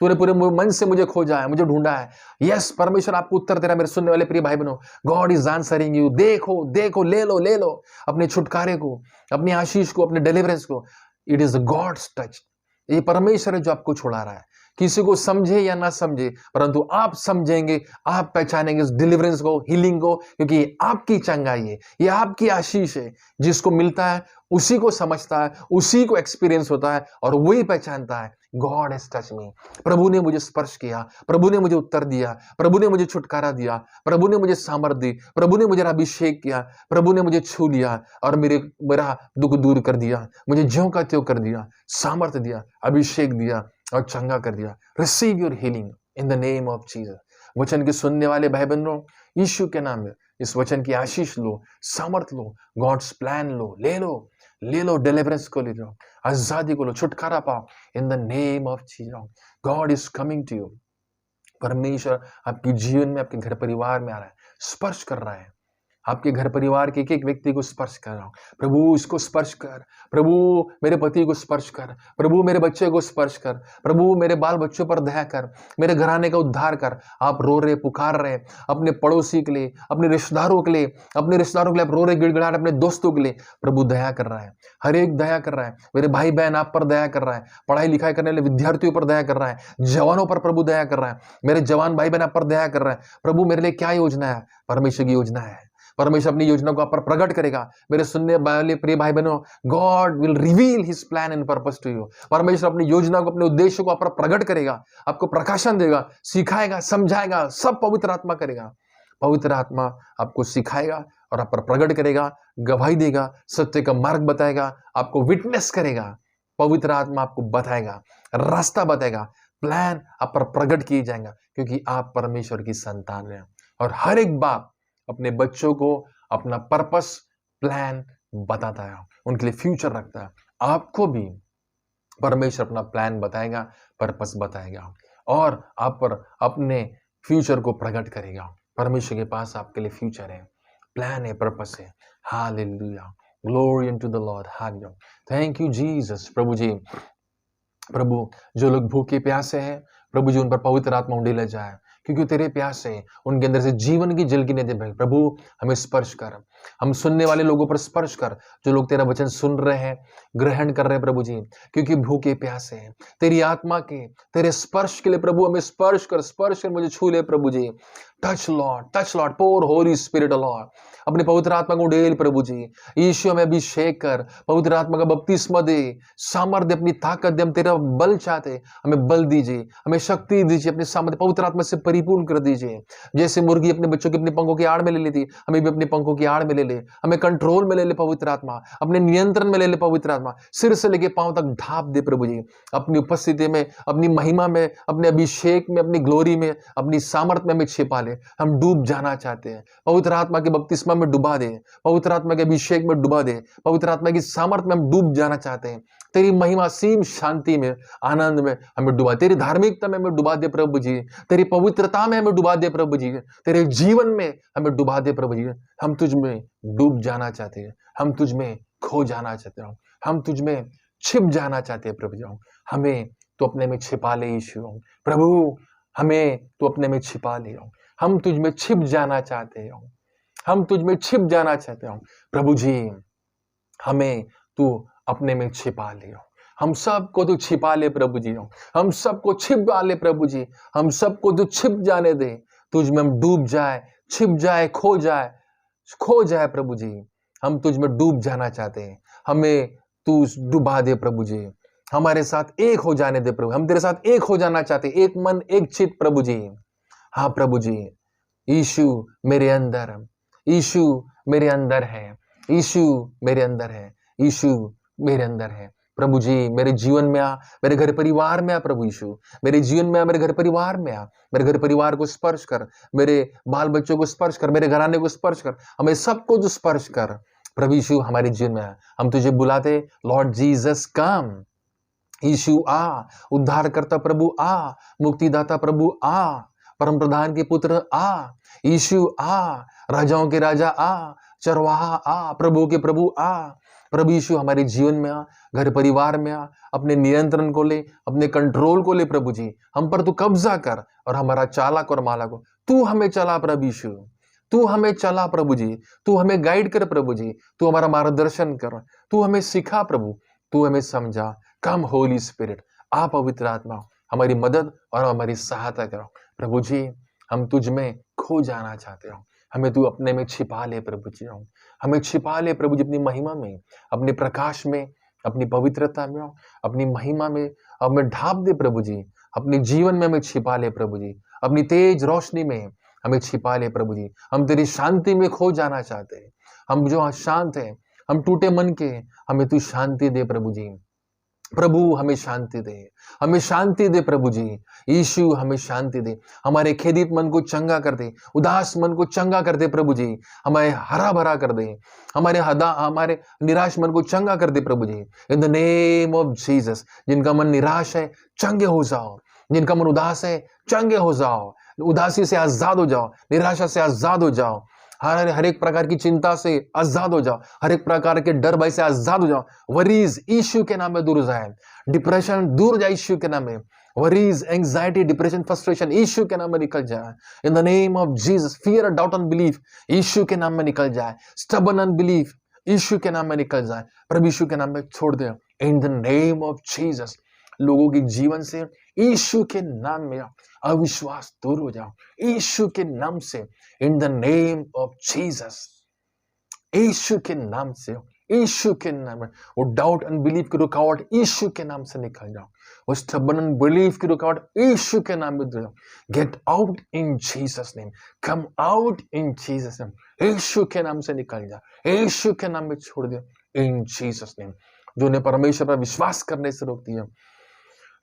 तूने पूरे मन से मुझे खोजा है, मुझे ढूंढा है। यस, परमेश्वर आपको उत्तर दे रहा है। मेरे सुनने वाले प्रिय भाई बहनों, गॉड इज आंसरिंग यू। देखो देखो, ले लो ले लो अपने छुटकारे को, अपनी आशीष को, अपने डिलीवरेंस को। It is God's touch. ये परमेश्वर है जो आपको छुड़ा रहा है। किसी को समझे या ना समझे, परंतु आप समझेंगे, आप पहचानेंगे उस डिलीवरेंस को, हीलिंग को, क्योंकि ये आपकी चंगाई है, ये आपकी आशीष है। जिसको मिलता है उसी को समझता है, उसी को एक्सपीरियंस होता है, और वही पहचानता है गॉड हैज टच मी। प्रभु ने मुझे स्पर्श किया, प्रभु ने मुझे उत्तर दिया, प्रभु ने मुझे छुटकारा दिया, प्रभु ने मुझे सामर्थ्य दी, प्रभु ने मुझे अभिषेक किया, प्रभु ने मुझे छू लिया और मेरा दुख दूर कर दिया, मुझे ज्यों का त्यों कर दिया, सामर्थ्य दिया, अभिषेक दिया और चंगा कर दिया। Receive your healing in the name of Jesus. वचन के सुनने वाले भाई बहनों, यीशु के नाम में इस वचन की आशीष लो, सामर्थ लो, गॉड्स प्लान लो, ले लो, डिलीवरेंस को ले लो, आजादी को लो, छुटकारा पाओ in the name of Jesus. God is coming to you. परमेश्वर आपके जीवन में, आपके घर परिवार में आ रहा है, स्पर्श कर रहा है। आपके घर परिवार के एक एक व्यक्ति को स्पर्श कर रहा हूं। प्रभु इसको स्पर्श कर, प्रभु मेरे पति को स्पर्श कर, प्रभु मेरे बच्चे को स्पर्श कर, प्रभु मेरे बाल बच्चों पर दया कर, मेरे घराने का उद्धार कर। आप रो रहे, पुकार रहे, अपने पड़ोसी के लिए, अपने रिश्तेदारों के लिए, आप रो रहे, गिड़गिड़ा रहे, अपने दोस्तों के लिए। प्रभु दया कर रहा है, हर एक दया कर रहा है। मेरे भाई बहन आप पर दया कर रहा है, पढ़ाई लिखाई करने वाले विद्यार्थियों पर दया कर रहा है, जवानों पर प्रभु दया कर रहा है। मेरे जवान भाई बहन आप पर दया कर रहा है। प्रभु मेरे लिए क्या योजना है? परमेश्वर की योजना है। परमेश्वर अपनी योजना को आप पर प्रकट करेगा। मेरे सुनने वाले प्रिय भाई बहनों, God will reveal his plan and purpose to you. परमेश्वर अपनी योजना को, अपने उद्देश्य को आप पर प्रकट करेगा, आपको प्रकाशन देगा, सिखाएगा, समझाएगा, सब पवित्र आत्मा करेगा। पवित्र आत्मा आपको सिखाएगा और आप पर प्रकट करेगा, गवाही देगा, सत्य का मार्ग बताएगा, आपको विटनेस करेगा। पवित्र आत्मा आपको बताएगा, रास्ता बताएगा, प्लान आप पर प्रकट किए जाएंगे, क्योंकि आप परमेश्वर की संतान हैं। और हर एक बाप अपने बच्चों को अपना पर्पस प्लान बताता है, उनके लिए फ्यूचर रखता है। आपको भी परमेश्वर अपना प्लान बताएगा, पर्पस बताएगा और आप पर अपने फ्यूचर को प्रकट करेगा। परमेश्वर के पास आपके लिए फ्यूचर है, प्लान है, पर्पस है। Hallelujah, glory unto the Lord. Hallelujah, thank you Jesus. प्रभु जी, प्रभु जो लोग भूखे प्यासे हैं, प्रभु जी उन पर पवित्र आत्मा उंडेला जाए, क्योंकि तेरे प्यास है, उनके अंदर से जीवन की जल की नदी बहे। प्रभु हमें स्पर्श कर, हम सुनने वाले लोगों पर स्पर्श कर, जो लोग तेरा वचन सुन रहे हैं, ग्रहण कर रहे हैं प्रभु जी, क्योंकि भूखे प्यासे हैं तेरी आत्मा के, तेरे स्पर्श के लिए। प्रभु हमें स्पर्श कर, मुझे छू ले प्रभु जी। Touch Lord, pour holy spirit lord, अपने पवित्र आत्मा को उंडेल प्रभु जी। यीशु हमें अभिषेक कर, पवित्र आत्मा का बपतिस्मा दे, सामर्थ्य, अपनी ताकत दे। हम तेरा बल चाहते, हमें बल दीजिए, हमें शक्ति दीजिए, अपने सामर्थ्य पवित्र आत्मा से परिपूर्ण कर दीजिए। जैसे मुर्गी अपने बच्चों की अपने पंखों की आड़ में ले लेती, हमें भी अपने पंखों की आड़ में ले ले, हमें कंट्रोल में ले ले पवित्र आत्मा, अपने नियंत्रण में ले ले पवित्र आत्मा। सिर से लेके पांव तक ढाप दे प्रभु जी, अपनी उपस्थिति में, अपनी महिमा में, अपने अभिषेक में, अपनी ग्लोरी में, अपनी सामर्थ्य में हमें छिपा ले। हम डूब जाना चाहते हैं, पवित्र आत्मा के बपतिस्मा में डुबा दे, पवित्र आत्मा के अभिषेक में डुबा दे, पवित्र आत्मा की सामर्थ्य में हम डूब जाना चाहते हैं। तेरी महिमा, सीम शांति में, आनंद में हमें डुबा, तेरी धार्मिकता में हमें डुबा दे प्रभु जी, तेरी पवित्रता में हमें डुबा दे प्रभु जी, तेरे जीवन में हमें डुबा दे प्रभु जी। हम तुझ में डूब जाना चाहते हैं, हम तुझ में खो जाना चाहते हैं, हम तुझ में छिप जाना चाहते हैं प्रभु जी। हमें तो अपने में छिपा ले यीशु प्रभु, हमें तो अपने में छिपा ले। हम तुझ में छिप जाना चाहते हो, हम तुझ में छिप जाना चाहते हो प्रभु जी। हमें तू अपने में छिपा ले, हम सबको तू छिपा ले प्रभु जी, हम सबको छिपा ले प्रभु जी, हम सबको तू छिप जाने दे, तुझ में हम डूब जाए, छिप जाए, खो जाए प्रभु जी। हम तुझ में डूब जाना चाहते हैं, हमें तू डुबा दे प्रभु जी, हमारे साथ एक हो जाने दे प्रभु, हम तेरे साथ एक हो जाना चाहते हैं, एक मन एक चित्त प्रभु जी। हाँ प्रभु जी, यीशु मेरे अंदर, यीशु मेरे अंदर है, यीशु मेरे अंदर है, यीशु मेरे अंदर है प्रभु जी। मेरे जीवन में आ, मेरे घर परिवार में आ प्रभु यीशु, मेरे जीवन में आ, मेरे घर परिवार में आ, मेरे घर परिवार को स्पर्श कर, मेरे बाल बच्चों को स्पर्श कर, मेरे घराने को स्पर्श कर, हमें सबको जो स्पर्श कर प्रभु यीशु, हमारे जीवन में आ। हम तुझे बुलाते, लॉर्ड जीसस कम, यीशु आ, उद्धार करता प्रभु आ, मुक्तिदाता प्रभु आ, परम प्रधान के पुत्र आ, यीशु आ, राजाओं के राजा आ, चरवाहा आ, प्रभु के प्रभु आ। प्रभु यीशु हमारे जीवन में आ, घर परिवार में आ, अपने नियंत्रण को ले, अपने कंट्रोल को ले प्रभु जी। हम पर तू कब्जा कर और हमारा चालक और मालक हो, तू हमें चला प्रभु यीशु, तू हमें चला प्रभु जी, तू हमें गाइड कर प्रभु जी, तू हमारा मार्गदर्शन कर, तू हमें सिखा प्रभु, तू हमें समझा। कम होली स्पिरिट, आ पवित्र आत्मा, हमारी मदद और हमारी सहायता करो प्रभु जी। हम तुझ में खो जाना चाहते हो, हमें तू अपने में छिपा ले प्रभु जी, हमें छिपा ले प्रभु जी, अपनी महिमा में, अपने प्रकाश में, अपनी पवित्रता में, अपनी महिमा में हमें ढाप दे प्रभु जी। अपने जीवन में हमें छिपा ले प्रभु जी, अपनी तेज रोशनी में हमें छिपा ले प्रभु जी। हम तेरी शांति में खो जाना चाहते हैं, हम जो अशांत हैं, हम टूटे मन के, हमें तू शांति दे प्रभु जी। प्रभु हमें शांति दे, हमें शांति दे प्रभु जी, यीशु हमें शांति दे, हमारे खेदित मन को चंगा कर दे, उदास मन को चंगा कर दे प्रभु जी, हमें हरा भरा कर दे, हमारे निराश मन को चंगा कर दे प्रभु जी। In the name of Jesus, जिनका मन निराश है चंगे हो जाओ, जिनका मन उदास है चंगे हो जाओ, उदासी से आजाद हो जाओ, निराशा से आजाद हो जाओ, हर एक प्रकार की चिंता से आजाद हो जाओ, हर एक प्रकार के डर भय से आजाद हो जाओ। वरीज यीशु के नाम में दूर हो जाए, डिप्रेशन दूर जाए यीशु के नाम में, वरीज, एंजाइटी, डिप्रेशन, फ्रस्ट्रेशन यीशु के नाम में निकल जाए। In the name of Jesus, fear, doubt, unbelief यीशु के नाम में निकल जाए, स्टबर्न अनबिलीफ यीशु के नाम में निकल जाए, प्रभु यीशु के नाम में छोड़ दे। In the name of Jesus, लोगों के जीवन से यीशु के नाम में अविश्वास दूर हो जाओ, यीशु के नाम से, in the name of Jesus, यीशु के नाम से, यीशु के नाम में वो डाउट अनबिलीफ की रुकावट यीशु के नाम से निकल जाओ, वो स्टबर्न अनबिलीफ की रुकावट यीशु के नाम में दूर जाओ। Get out in Jesus name, come out in Jesus name, यीशु के नाम से निकल जा, यीशु के नाम में छोड़ दे इन जीसस नेम। जो उन्हें परमेश्वर पर विश्वास करने से रोकती है,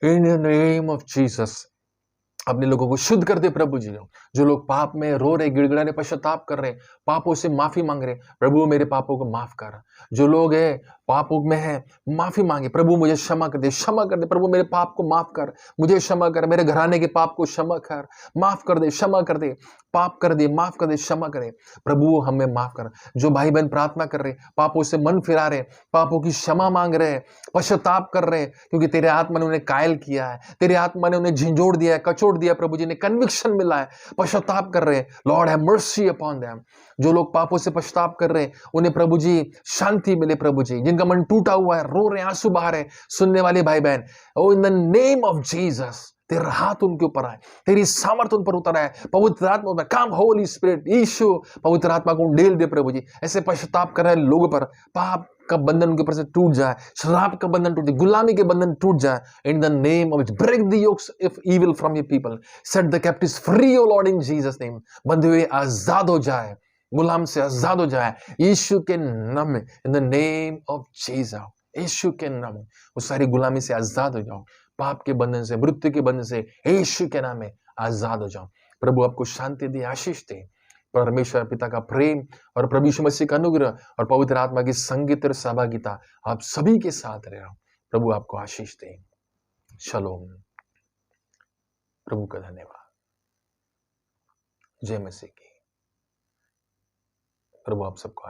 in the name of Jesus, अपने लोगों को शुद्ध कर दे प्रभु जी। जो लोग पाप में रो रहे, गिड़गिड़ा रहे, पश्चाताप कर रहे, पापों से माफी मांग रहे, प्रभु मेरे पापों को माफ कर। जो लोग है पापों में है, माफी मांगे, प्रभु मुझे क्षमा कर दे, क्षमा कर दे प्रभु, मेरे पाप को माफ कर, मुझे क्षमा कर, मेरे घराने के पाप को क्षमा कर, माफ कर दे, क्षमा कर दे, पाप कर दे, माफ कर दे, क्षमा करे प्रभु, हमें माफ कर। जो भाई बहन प्रार्थना कर रहे, पापों से मन फिरा रहे, पापों की क्षमा मांग रहे, पश्चाताप कर रहे, क्योंकि तेरे आत्मा ने उन्हें कायल किया है, तेरे आत्मा ने उन्हें झिंझोड़ दिया है, कचोड़ दिया प्रभु जी ने, कन्विक्शन मिला है, पश्चाताप कर रहे हैं। Lord have mercy upon them. जो लोग पापों से पश्चाताप कर रहे हैं, उन्हें प्रभु जी शांति मिले प्रभु जी। जिनका मन टूटा हुआ है, रो रहे हैं, आंसू बहा रहे हैं, सुनने वाले भाई बहन, ओ in the name of Jesus, तेरा हाथ उनके ऊपर आए, तेरी सामर्थ उन पर उतर आए, पवित्र आत्मा में काम, होली स्पिरिट, यीशु पवित्र आत्मा को डेल दे प्रभु जी। ऐसे पश्चाताप कर रहे हैं लोगों पर, पाप का बंधन उनके ऊपर से टूट जाए, शराब का बंधन टूट जाए, गुलामी के बंधन टूट जाए, in the name of break the yokes of evil from your people, set the captives free O lord in Jesus name. बंधे हुए आजाद हो जाए, गुलाम से आजाद हो जाए यीशु के नाम में, in the name of Jesus. यीशु के नाम में वो सारी गुलामी से आजाद हो जाओ, पाप के बंधन से, मृत्यु के बंधन से यीशु के नाम में आजाद हो जाओ। प्रभु आपको शांति दे, आशीष दे। परमेश्वर पिता का प्रेम और प्रभु यीशु मसीह का अनुग्रह और पवित्र आत्मा की संगीत और सहभागिता आप सभी के साथ रहे। प्रभु आपको आशीष दे। शलोम। प्रभु का धन्यवाद। जय मसीह की। प्रभु आप सबको